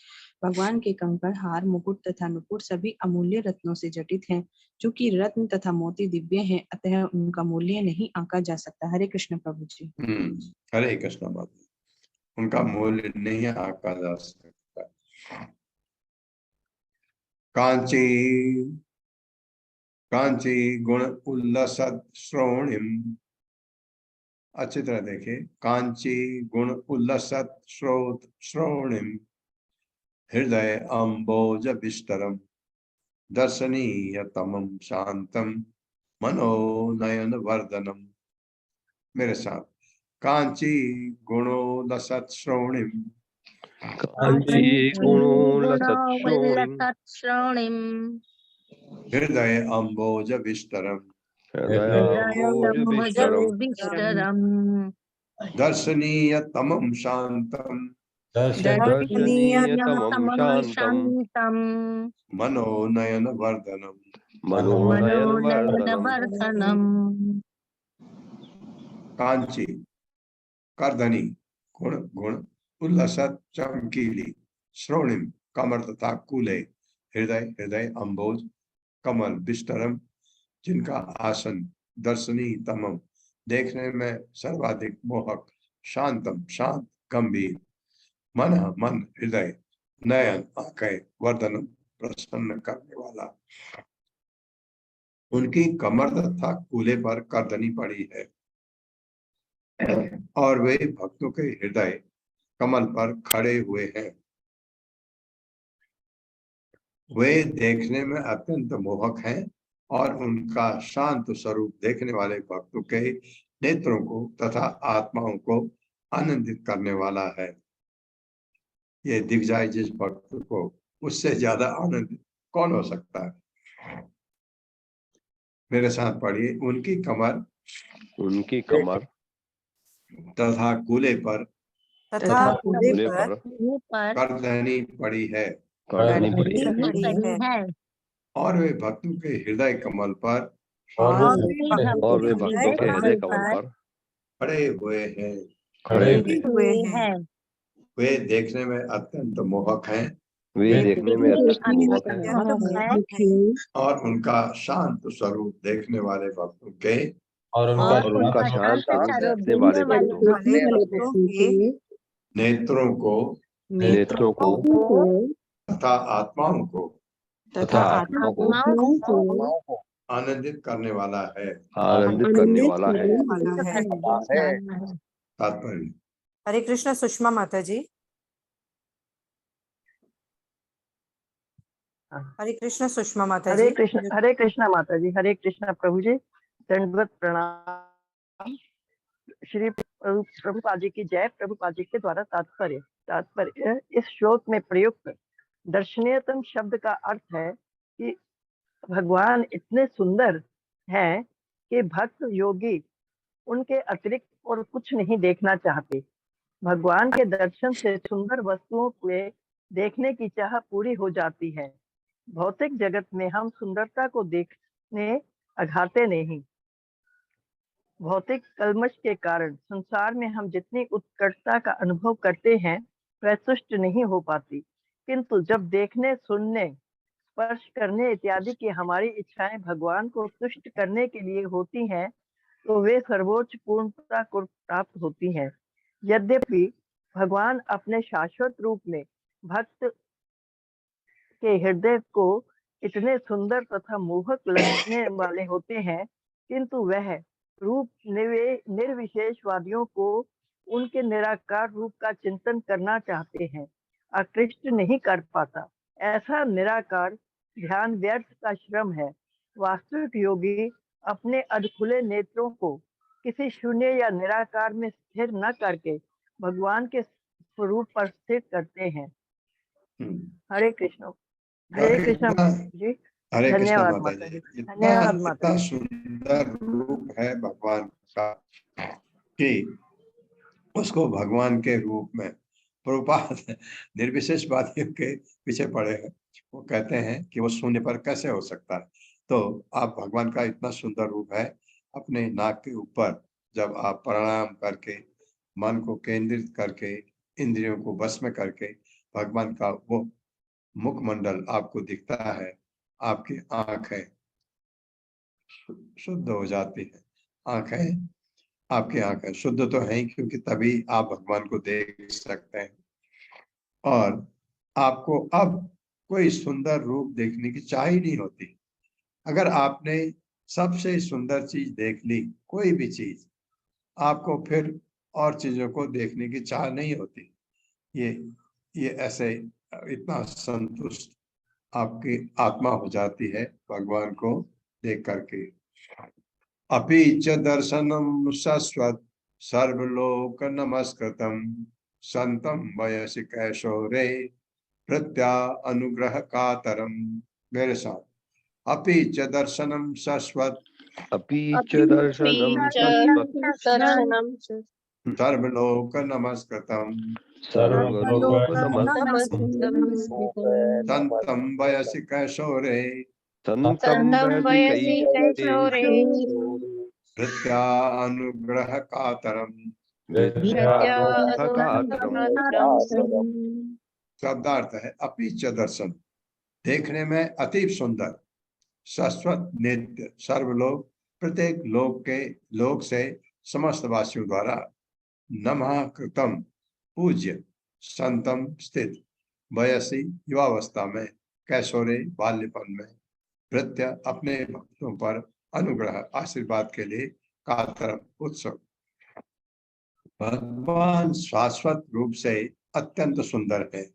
भगवान के कंकड़, हार, मुकुट तथा नुपुर सभी अमूल्य रत्नों से जटित हैं। चूंकि रत्न तथा मोती दिव्य हैं, अतः उनका मूल्य नहीं आंका जा सकता। हरे कृष्ण प्रभु जी। हरे कृष्ण बाबा, उनका मूल्य नहीं आंका जा सकता। कांची गुण उल्लसत श्रोणिम, अच्छी तरह देखे। कांची गुण उल्लसत श्रोणिम हृदय अम्बोज विस्तरम दर्शनीय तमम शांतम मनोनयन वर्धनम। मेरे साथ। कांची गुणोल्लसत श्रोणिम, कांची गुणोल्लसत श्रोणिम श्रोणिम हृदय अम्बोज विस्तरम हृदयाम्बोजविस्तरम् दर्शनीय तमम शांतम दर्शनीयतमं शान्तम् मनोनयन वर्धनम। मनोनयनवर्धनम्। कांची करधनी गुण गुण उल्लसत चमकीली श्रोणिम कमर तथा कूले हृदय अम्बोज कमल विस्तरम जिनका आसन दर्शनी तमम देखने में सर्वाधिक मोहक शांतम शांत गंभीर मन हृदय नयन आंखें वर्धनम प्रसन्न करने वाला। उनकी कमर तथा कूले पर करधनी पड़ी है और वे भक्तों के हृदय कमल पर खड़े हुए हैं। वे देखने में अत्यंत मोहक हैं और उनका शांत स्वरूप देखने वाले भक्तों के नेत्रों को तथा आत्माओं को आनंदित करने वाला है। ये दिख जाए जिस भक्त को, उससे ज्यादा आनंदित कौन हो सकता है। मेरे साथ पढ़िए। उनकी कमर तथा कूले पर करधनी पड़ी है और वे भक्तों के हृदय कमल पर खड़े हुए हैं। वे देखने में अत्यंत मोहक हैं और उनका शांत स्वरूप देखने वाले भक्तों के और उनका शांत स्वरूप देखने वाले भक्तों के नेत्रों को तथा आत्माओं को आनंदित करने वाला है। तात्पर्य। हरे कृष्णा सुषमा माता जी। हरे कृष्णा सुषमा माता जी। हरे कृष्णा माता जी। हरे कृष्णा प्रभु जी। दंडवत प्रणाम। श्री प्रभुपाद जी की जय। प्रभुपाद जी के द्वारा तात्पर्य इस श्लोक में प्रयुक्त दर्शनीयतम शब्द का अर्थ है कि भगवान इतने सुंदर हैं कि भक्त योगी उनके अतिरिक्त और कुछ नहीं देखना चाहते। भगवान के दर्शन से सुंदर वस्तुओं को देखने की चाह पूरी हो जाती है। भौतिक जगत में हम सुंदरता को देखने अघाते नहीं। भौतिक कलमश के कारण संसार में हम जितनी उत्कर्षता का अनुभव करते हैं वह तुष्ट नहीं हो पाती, किंतु जब देखने, सुनने, स्पर्श करने इत्यादि की हमारी इच्छाएं भगवान को तुष्ट करने के लिए होती हैं तो वे सर्वोच्च पूर्णता को प्राप्त होती हैं। यद्यपि भगवान अपने शाश्वत रूप में भक्त के हृदय को इतने सुंदर तथा मोहक लगने वाले होते हैं, किंतु वह रूप निर्विशेषवादियों को उनके निराकार रूप का चिंतन करना चाहते हैं, आकृष्ट नहीं कर पाता। ऐसा निराकार ध्यान व्यर्थ का श्रम है। वास्तविक योगी अपने अधखुले नेत्रों को किसी शून्य या निराकार में स्थिर न करके भगवान के स्वरूप पर स्थिर करते हैं। हरे कृष्ण। हरे कृष्ण जी। हरे कृष्ण धन्यवाद माता माता जी। जी। इतना धन्यवाद माता इतना जी। सुंदर रूप है भगवान का कि उसको भगवान के रूप में प्रभुपाद निर्विशेषवादियों के पीछे पड़े हैं। वो कहते हैं कि वो शून्य पर कैसे हो सकता है। तो आप भगवान का इतना सुंदर रूप है, अपने नाक के ऊपर जब आप प्रणाम करके मन को केंद्रित करके इंद्रियों को वश में करके भगवान का वो मुखमंडल आपको दिखता है, आपकी आंखें शुद्ध हो जाती है। आंखें आपकी आंखें शुद्ध तो है ही, क्योंकि तभी आप भगवान को देख सकते हैं। और आपको अब कोई सुंदर रूप देखने की चाह ही नहीं होती। अगर आपने सबसे सुंदर चीज देख ली, कोई भी चीज, आपको फिर और चीजों को देखने की चाह नहीं होती। ये ऐसे इतना संतुष्ट आपकी आत्मा हो जाती है भगवान को देख करके। अपि च दर्शनम शाश्वत सर्वलोक नमस्कृतम संतम वयसि कैशोरे प्रत्या अनुग्रह कातरम। मेरे साथ, अपि च दर्शनम शाश्वत अपि च दर्शनम शाश्वत सर्वलोक नमस्कृतम सर्वलोक नमस्कृतम् संतम वयसि कैशोरे संतं वयसि कैशोरे प्रत्या अनुग्रह कातरम। शब्दार्थ है अपि च दर्शन, देखने में अतीब सुंदर, शाश्वत नित्य, सर्वलोक प्रत्येक लोक से समस्त वासियों द्वारा नमः कृतम पूज्य, संतम स्थित, वयसी युवावस्था में, कैशोरे बाल्यपन में, प्रत्य अपने भक्तों पर अनुग्रह आशीर्वाद के लिए कातरम उत्सव। भगवान शाश्वत रूप से अत्यंत सुंदर है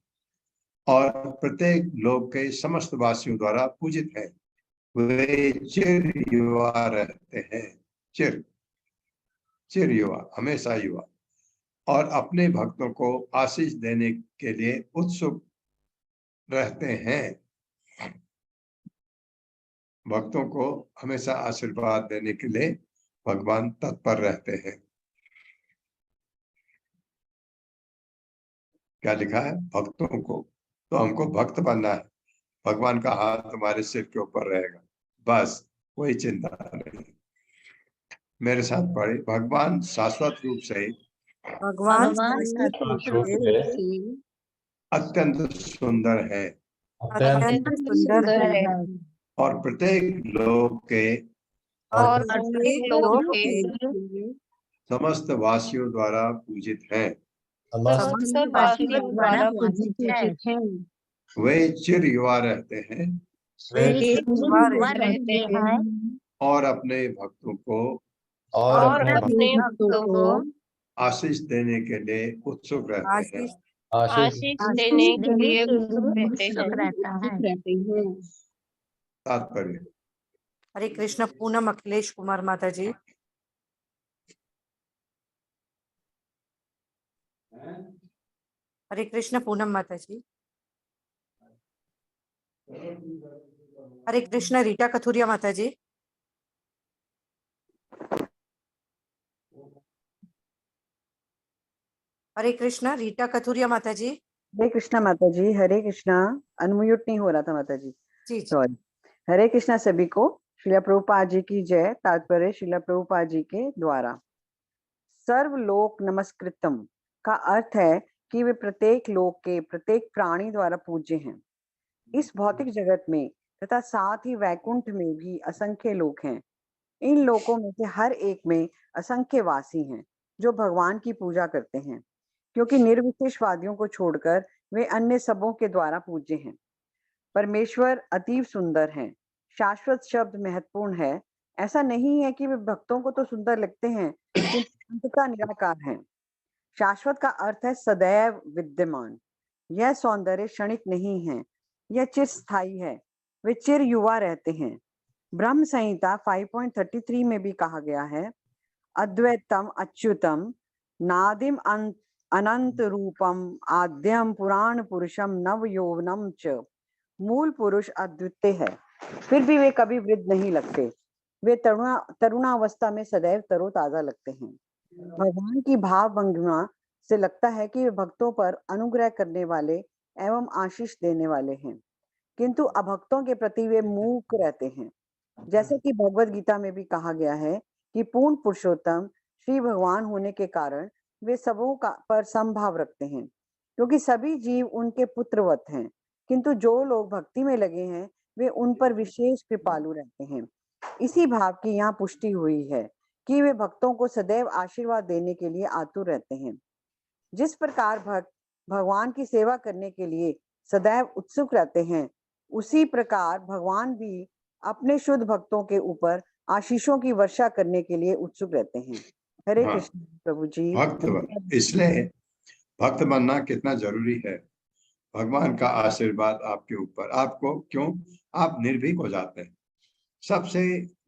और प्रत्येक लोक के समस्त वासियों द्वारा पूजित है। वे चिर युवा रहते हैं, चिर युवा, हमेशा युवा, और अपने भक्तों को आशीष देने के लिए उत्सुक रहते हैं। भक्तों को हमेशा आशीर्वाद देने के लिए भगवान तत्पर रहते हैं। क्या लिखा है? भक्तों को, तो हमको भक्त बनना है। भगवान का हाथ हमारे सिर के ऊपर रहेगा, बस, कोई चिंता नहीं। मेरे साथ पढ़े, भगवान शाश्वत रूप से भगवान अत्यंत सुंदर है अत्यंत सुंदर है और प्रत्येक लोक के और प्रत्येक लोक के समस्त वासियों द्वारा पूजित है। समस्त वासियों द्वारा पूजित है। वे चिर युवा रहते हैं वे चिर युवा रहते हैं और अपने भक्तों को और अपने भक्तों को आशीष देने के लिए उत्सुक रहते हैं। आशीष देने के लिए उत्सुक रहते हैं। तात्पर्य। हरे कृष्ण। पूनम अखिलेश कुमार माता जी। हरे कृष्ण पूनम माता जी। हरे कृष्ण रीटा कथुरिया माता जी। हरे कृष्ण रीटा कथुरिया माता जी। हरे कृष्णा माता जी। हरे कृष्णा। अनम्यूट नहीं हो रहा था माता जी, जी सॉरी। हरे कृष्णा सभी को। श्रीला प्रभुपाद जी की जय। तात्पर्य श्रीला प्रभुपाद जी के द्वारा। सर्वलोक नमस्कृतम का अर्थ है कि वे प्रत्येक लोक के प्रत्येक प्राणी द्वारा पूज्य हैं। इस भौतिक जगत में तथा साथ ही वैकुंठ में भी असंख्य लोक हैं। इन लोकों में से हर एक में असंख्य वासी हैं जो भगवान की पूजा करते हैं। क्योंकि निर्विशेषवादियों को छोड़कर वे अन्य सबों के द्वारा पूज्य हैं। परमेश्वर अतीव सुंदर हैं। शाश्वत शब्द महत्वपूर्ण है। ऐसा नहीं है कि वे भक्तों को तो सुंदर लगते हैं किंतु अंततः निराकार हैं। शाश्वत का अर्थ है सदैव विद्यमान। यह सौंदर्य क्षणिक नहीं है, यह चिरस्थायी है। वे चिर युवा रहते हैं। ब्रह्म संहिता 5.33 में भी कहा गया है, अद्वैतम अच्युतम नादिम अनंत रूपम आद्यम पुराण पुरुषम नव यौवनम च। मूल पुरुष अद्वितीय है, फिर भी वे कभी वृद्ध नहीं लगते। वे तरुणावस्था में सदैव तरोताजा लगते हैं। भगवान की भाव भंगिमा से लगता है कि वे भक्तों पर अनुग्रह करने वाले एवं आशीष देने वाले हैं, किंतु अभक्तों के प्रति वे मूक रहते हैं। जैसे कि भगवत गीता में भी कहा गया है कि पूर्ण पुरुषोत्तम श्री भगवान होने के कारण वे सबों का पर समभाव रखते हैं, क्योंकि सभी जीव उनके पुत्रवत हैं, किंतु जो लोग भक्ति में लगे हैं वे उन पर विशेष कृपालु रहते हैं। इसी भाव की यहाँ पुष्टि हुई है कि वे भक्तों को सदैव आशीर्वाद देने के लिए आतुर रहते हैं। जिस प्रकार भक्त भगवान की सेवा करने के लिए सदैव उत्सुक रहते हैं, उसी प्रकार भगवान भी अपने शुद्ध भक्तों के ऊपर आशीषों की वर्षा करने के लिए उत्सुक रहते हैं। हरे हाँ, कृष्ण प्रभु जी। भक्त इसलिए भक्त बनना कितना जरूरी है। भगवान का आशीर्वाद आपके ऊपर, आपको क्यों, आप निर्भीक हो जाते हैं। सबसे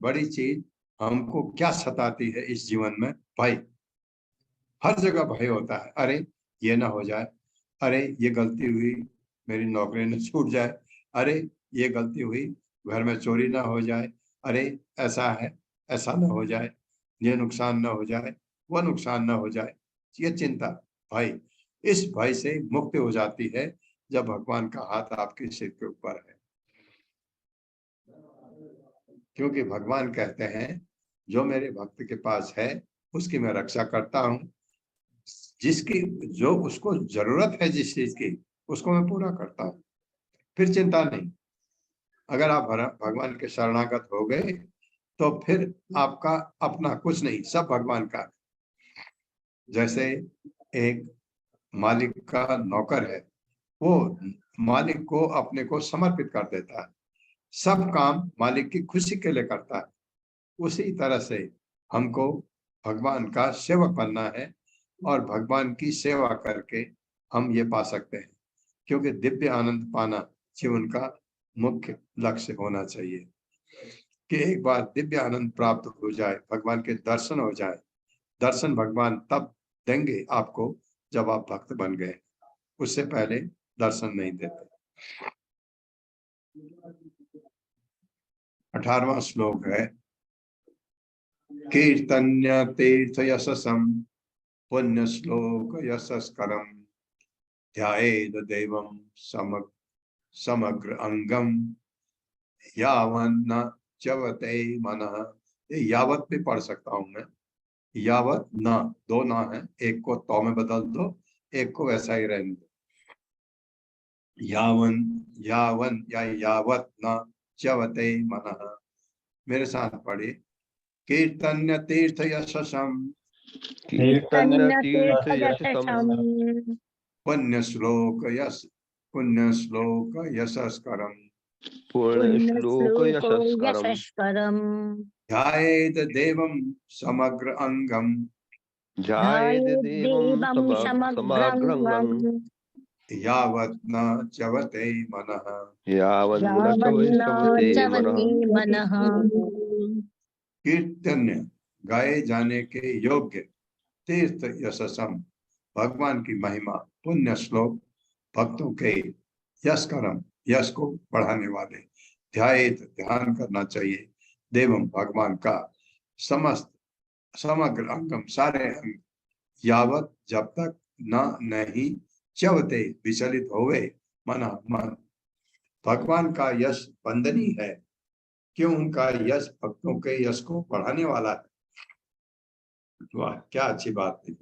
बड़ी चीज हमको क्या सताती है इस जीवन में? भय। हर जगह भय होता है। अरे ये ना हो जाए, अरे ये गलती हुई मेरी नौकरी न छूट जाए, अरे ये गलती हुई घर में चोरी ना हो जाए, अरे ऐसा है ऐसा ना हो जाए, ये नुकसान ना हो जाए, वो नुकसान ना हो जाए। ये चिंता, भय, इस भय से मुक्ति हो जाती है जब भगवान का हाथ आपके सिर के ऊपर है। क्योंकि भगवान कहते हैं जो मेरे भक्त के पास है उसकी मैं रक्षा करता हूँ, जिसकी जो उसको जरूरत है जिस चीज की उसको मैं पूरा करता हूँ, फिर चिंता नहीं। अगर आप भगवान के शरणागत हो गए तो फिर आपका अपना कुछ नहीं, सब भगवान का। जैसे एक मालिक का नौकर है, वो मालिक को अपने को समर्पित कर देता है, सब काम मालिक की खुशी के लिए करता है। उसी तरह से हमको भगवान का सेवक बनना है और भगवान की सेवा करके हम ये पा सकते हैं, क्योंकि दिव्य आनंद पाना जीवन का मुख्य लक्ष्य होना चाहिए। कि एक बार दिव्य आनंद प्राप्त हो जाए, भगवान के दर्शन हो जाए। दर्शन भगवान तब देंगे आपको जब आप भक्त बन गए, उससे पहले दर्शन नहीं देते। 18वां श्लोक है, कीर्तन्य तीर्थ यशसम पुण्य श्लोक यशस्करम ध्यायेद देवम समग्र अंगम यावन न चवते मनः। ये यावत भी पढ़ सकता हूं मैं, यावत न, दो ना है, एक को तो में बदल दो, एक को वैसा ही रहने दो। यावन, यावन या यावत न चवते मनः। मेरे साथ पढ़िए, कीर्तन्य तीर्थ यशसम कीर्तन्य तीर्थ यशसम पुण्य श्लोक यशस्करम पूर्ण श्लोक यशस्करम ध्यायेत देवं समग्र अंगम ध्यायेद देवं समग्रंगं यावत् न चवते मनः। यावन् न चवते मनः। कीर्तन्य, गाए जाने के योग्य, तीर्थ यशसम, भगवान की महिमा, पुण्य श्लोक, भक्तों के यशकरम, यश को बढ़ाने वाले, ध्यायेत, ध्यान करना चाहिए, देवम, भगवान का, समस्त समग्र अंगम, सारे अंग, यावत, जब तक, न नहीं, चवते, विचलित होवे, मन, भगवान का यश वंदनीय है। क्यों? उनका यश भक्तों के यश को बढ़ाने वाला है। वाह, क्या अच्छी बात है।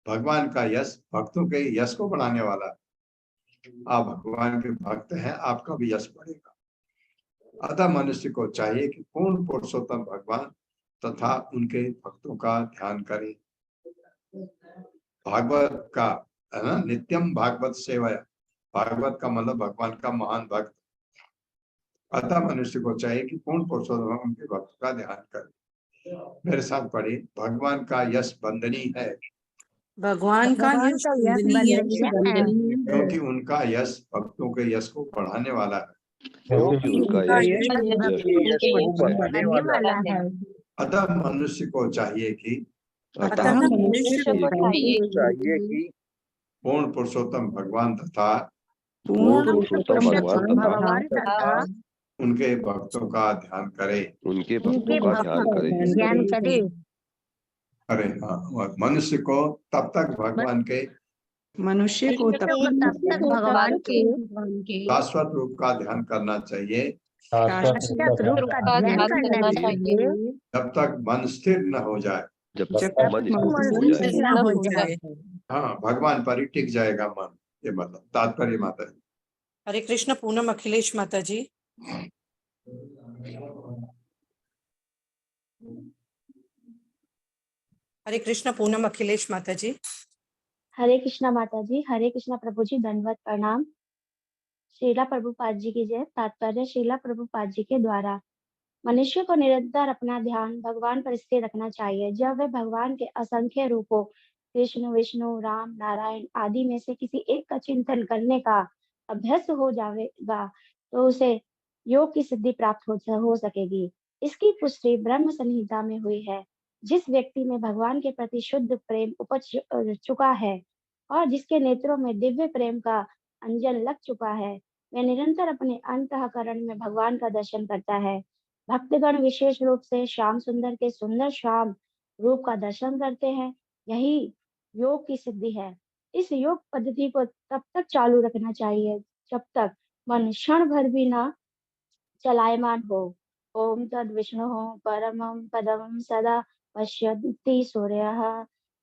भगवान का यश भक्तों के यश को बढ़ाने वाला है। आप भगवान के भक्त हैं, आपका भी यश बढ़ेगा। अतः मनुष्य को चाहिए कि पूर्ण पुरुषोत्तम भगवान तथा उनके भक्तों का ध्यान करें। भागवत का, है ना, नित्यम भागवत सेवाया, भागवत का मतलब भगवान का महान भक्त। अतः मनुष्य को चाहिए कि पूर्ण पुरुषोत्तम उनके भक्त का ध्यान करे। मेरे साथ पढ़ी, भगवान का यश वंदनीय है भगवान का यश वंदनीय है क्योंकि उनका यश भक्तों के यश को बढ़ाने वाला है। क्योंकि उनका उनका यश यश यश को बढ़ाने वाला है। अतः मनुष्य को चाहिए कि अतः मनुष्य को चाहिए कि पूर्ण पुरुषोत्तम भगवान तथा पूर्ण पुरुषोत्तम भगवान तथा उनके भक्तों का ध्यान करे। उनके भक्तों का ध्यान करे। अरे हाँ, और मनुष्य को तब तक भगवान के मनुष्य को तब तक भगवान के शाश्वत रूप का ध्यान करना चाहिए शाश्वत रूप का ध्यान करना चाहिए जब तक मन स्थिर न हो जाए। जब जब तक तक मन मन स्थिर हो स्थिर जाए। न हो जाए। हाँ, भगवान पर ही टिक जाएगा मन, ये मतलब तात्पर्य माता जी। हरे कृष्ण पूनम अखिलेश माता जी। हरे कृष्ण पूनम अखिलेश माता जी। हरे कृष्णा माता जी, हरे कृष्णा प्रभु जी, दंडवत प्रणाम। श्रीला प्रभुपाद जी की जय। तात्पर्य श्रीला प्रभुपाद जी के द्वारा मनुष्य को निरंतर अपना ध्यान भगवान पर स्थिर रखना चाहिए। जब वह भगवान के असंख्य रूपों कृष्ण, विष्णु, राम, नारायण आदि में से किसी एक का चिंतन करने का अभ्यस्त हो जाएगा तो उसे योग की सिद्धि प्राप्त हो सकेगी। इसकी पुष्टि ब्रह्म संहिता में हुई है। जिस व्यक्ति में भगवान के प्रति शुद्ध प्रेम उपज चुका है और जिसके नेत्रों में दिव्य प्रेम का अंजन लग चुका है, वह निरंतर अपने अंतःकरण में भगवान का दर्शन करता है। भक्तगण विशेष रूप से श्याम सुंदर के सुंदर श्याम रूप का दर्शन करते हैं। यही योग की सिद्धि है। इस योग पद्धति को तब तक चालू रखना चाहिए जब तक मन क्षण भर भी ना चलायमान हो। ओम तद विष्णु परमं पदम सदा पश्यन्ति सूर्यः।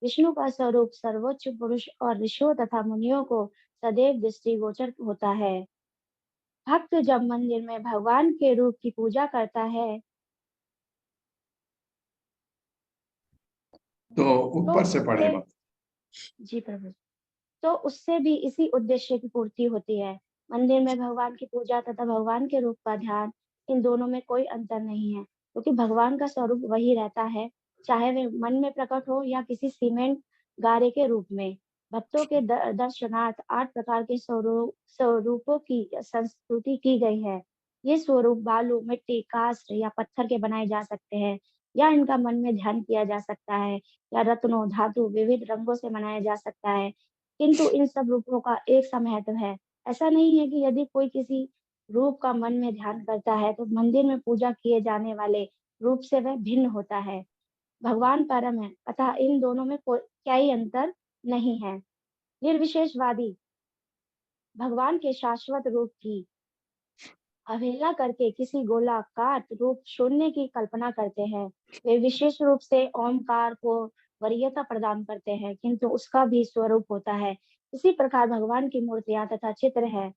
विष्णु का स्वरूप सर्वोच्च पुरुष और ऋषियों तथा मुनियों को सदैव दृष्टिगोचर होता है। भक्त जब मंदिर में भगवान के रूप की पूजा करता है तो ऊपर से पढ़े मत। जी प्रभु, तो उससे भी इसी उद्देश्य की पूर्ति होती है। मंदिर में भगवान की पूजा तथा भगवान के रूप का ध्यान, इन दोनों में कोई अंतर नहीं है, क्योंकि भगवान का स्वरूप वही रहता है, चाहे वे मन में प्रकट हो या किसी सीमेंट गारे के रूप में। भक्तों के दर्शनार्थ 8 प्रकार के स्वरूपों की संस्तुति की गई है। ये स्वरूप बालू, मिट्टी, काष्ठ या पत्थर के बनाए जा सकते हैं, या इनका मन में ध्यान किया जा सकता है, या रत्नों, धातु, विविध रंगों से बनाया जा सकता है। किंतु इन सब रूपों का एक सा महत्व है। ऐसा नहीं है कि यदि कोई किसी रूप का मन में ध्यान करता है तो मंदिर में पूजा किए जाने वाले रूप से वह भिन्न होता है। भगवान परम है, अतः इन दोनों में क्या ही अंतर नहीं है। निर्विशेषवादी भगवान के शाश्वत रूप की अवहेलना करके किसी गोलाकार रूप शून्य की कल्पना करते हैं। वे विशेष रूप से ओमकार को वरीयता प्रदान करते हैं, किंतु उसका भी स्वरूप होता है। इसी प्रकार भगवान की मूर्तियां तथा चित्र है।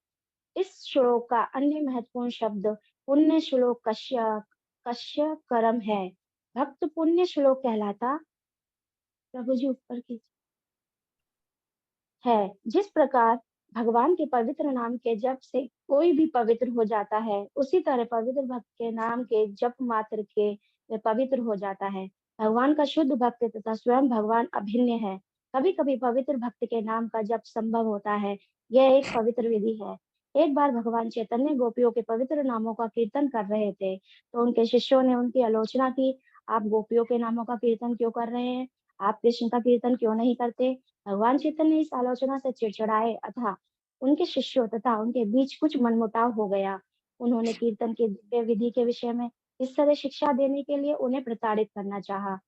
इस श्लोक का अन्य महत्वपूर्ण शब्द पुण्य श्लोक कश्य करम है। भक्त पुण्य श्लोक कहलाता प्रभु जी ऊपर की है। जिस प्रकार भगवान के पवित्र नाम के जप से कोई भी पवित्र हो जाता है, उसी तरह पवित्र भक्त के नाम के जप मात्र के वे पवित्र हो जाता है। भगवान का शुद्ध भक्त तथा स्वयं भगवान अभिन्न है। कभी कभी पवित्र भक्त के नाम का जप संभव होता है। यह एक पवित्र विधि है। एक बार भगवान चैतन्य गोपियों के पवित्र नामों का कीर्तन कर रहे थे, तो उनके शिष्यों ने उनकी आलोचना की, आप गोपियों के नामों का कीर्तन क्यों कर रहे हैं? आप कृष्ण का कीर्तन क्यों नहीं करते? भगवान चैतन्य इस आलोचना से चिड़चिड़ाए, अतः उनके शिष्यों तथा उनके बीच कुछ मनमुटाव हो गया। उन्होंने कीर्तन की दिव्य विधि के विषय में इस तरह शिक्षा देने के लिए उन्हें प्रताड़ित करना चाहा।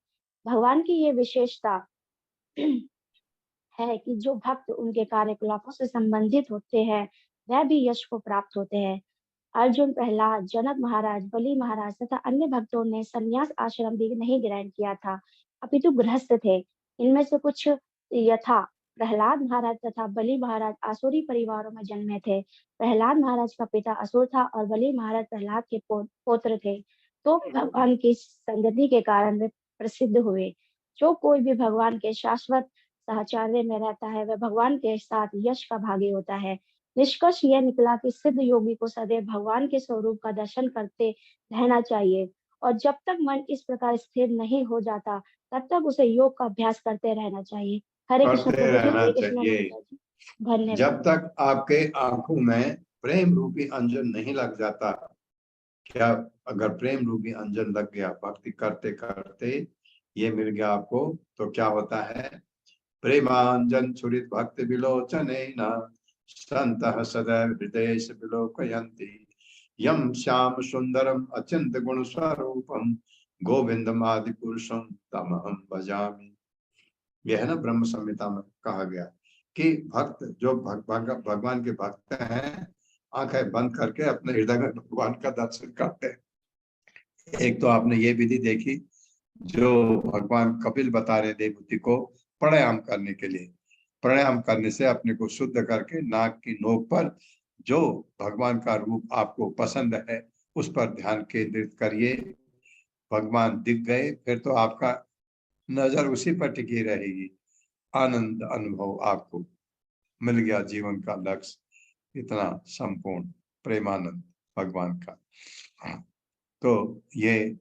भगवान की ये विशेषता है कि जो भक्त उनके कार्यकलापों से संबंधित होते हैं, वह भी यश को प्राप्त होते हैं। अर्जुन, प्रहलाद, जनक महाराज, बलि महाराज तथा अन्य भक्तों ने संन्यास आश्रम भी नहीं ग्रहण किया था, अपितु गृहस्थ थे। इनमें से कुछ यथा प्रहलाद महाराज तथा बलि महाराज आसुरी परिवारों में जन्मे थे। प्रहलाद महाराज का पिता असुर था और बलि महाराज प्रहलाद के पौत्र थे, तो भगवान की संगति के कारण वे प्रसिद्ध हुए। जो कोई भी भगवान के शाश्वत साहचर्य में रहता है वह भगवान के साथ यश का भागी होता है। निष्कर्ष यह निकला कि सिद्ध योगी को सदैव भगवान के स्वरूप का दर्शन करते रहना चाहिए और जब तक मन इस प्रकार स्थिर नहीं हो जाता तब तक उसे योग का अभ्यास करते रहना चाहिए। हरे कृष्ण करते प्रभु जी, रहना हरे कृष्ण चाहिए माता जी, धन्यवाद। जब तक आपके आंखों में प्रेम रूपी अंजन नहीं लग जाता। क्या अगर प्रेम रूपी अंजन लग गया भक्ति करते करते, ये मिल गया आपको, तो क्या होता है? प्रेमांजन छुरित भक्ति विलोचनेन संतः सदैव हृदय विलोकयन्ति यम श्याम सुंदरम अचिंत गुण स्वरूपम गोविंदम आदि पुरुषम तमहम भजामि। यह है ना ब्रह्म संहिता में कहा गया कि भक्त जो भगवान के भक्त हैं आंखें बंद करके अपने हृदय में भगवान का दर्शन करते हैं। एक तो आपने ये विधि देखी जो भगवान कपिल बता रहे देवभूति को प्राणायाम करने के लिए। प्राणायाम करने से अपने को शुद्ध करके नाक की नोक पर जो भगवान का रूप आपको पसंद है उस पर ध्यान केंद्रित करिए। भगवान दिख गए फिर तो आपका नजर उसी पर टिकी रहेगी। आनंद अनुभव आपको मिल गया, जीवन का लक्ष्य इतना संपूर्ण प्रेमानंद भगवान का। तो ये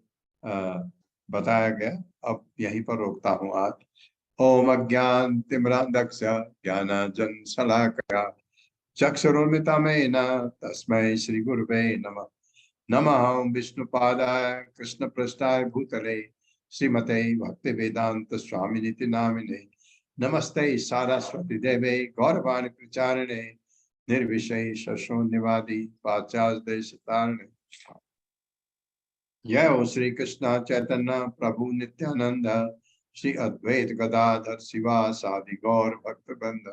बताया गया। अब यहीं पर रोकता हूँ आज। ओम अज्ञान तिमिरांधस्य ज्ञानांजन शलाकया चक्षुरुन्मिलितं तस्मै श्री गुरुवे नमः। नमः विष्णुपादाय कृष्णपृष्ठाय भूतले श्रीमते भक्ति वेदांत स्वामिनिति नामिने नमस्ते सारस्वती देवे गौरवाणी प्रचारिणे निर्विशेष शून्यवादी पाश्चात्य देशतारिणे। जय हो श्री कृष्ण चैतन्य प्रभु नित्यानंद श्री अद्वैत गदाधर शिवासादि गौर भक्त वृंद।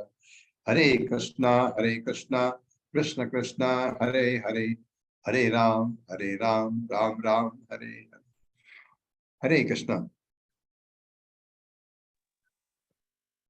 हरे कृष्णा कृष्ण कृष्णा हरे हरे, हरे राम राम राम हरे हरे। हरे कृष्णा।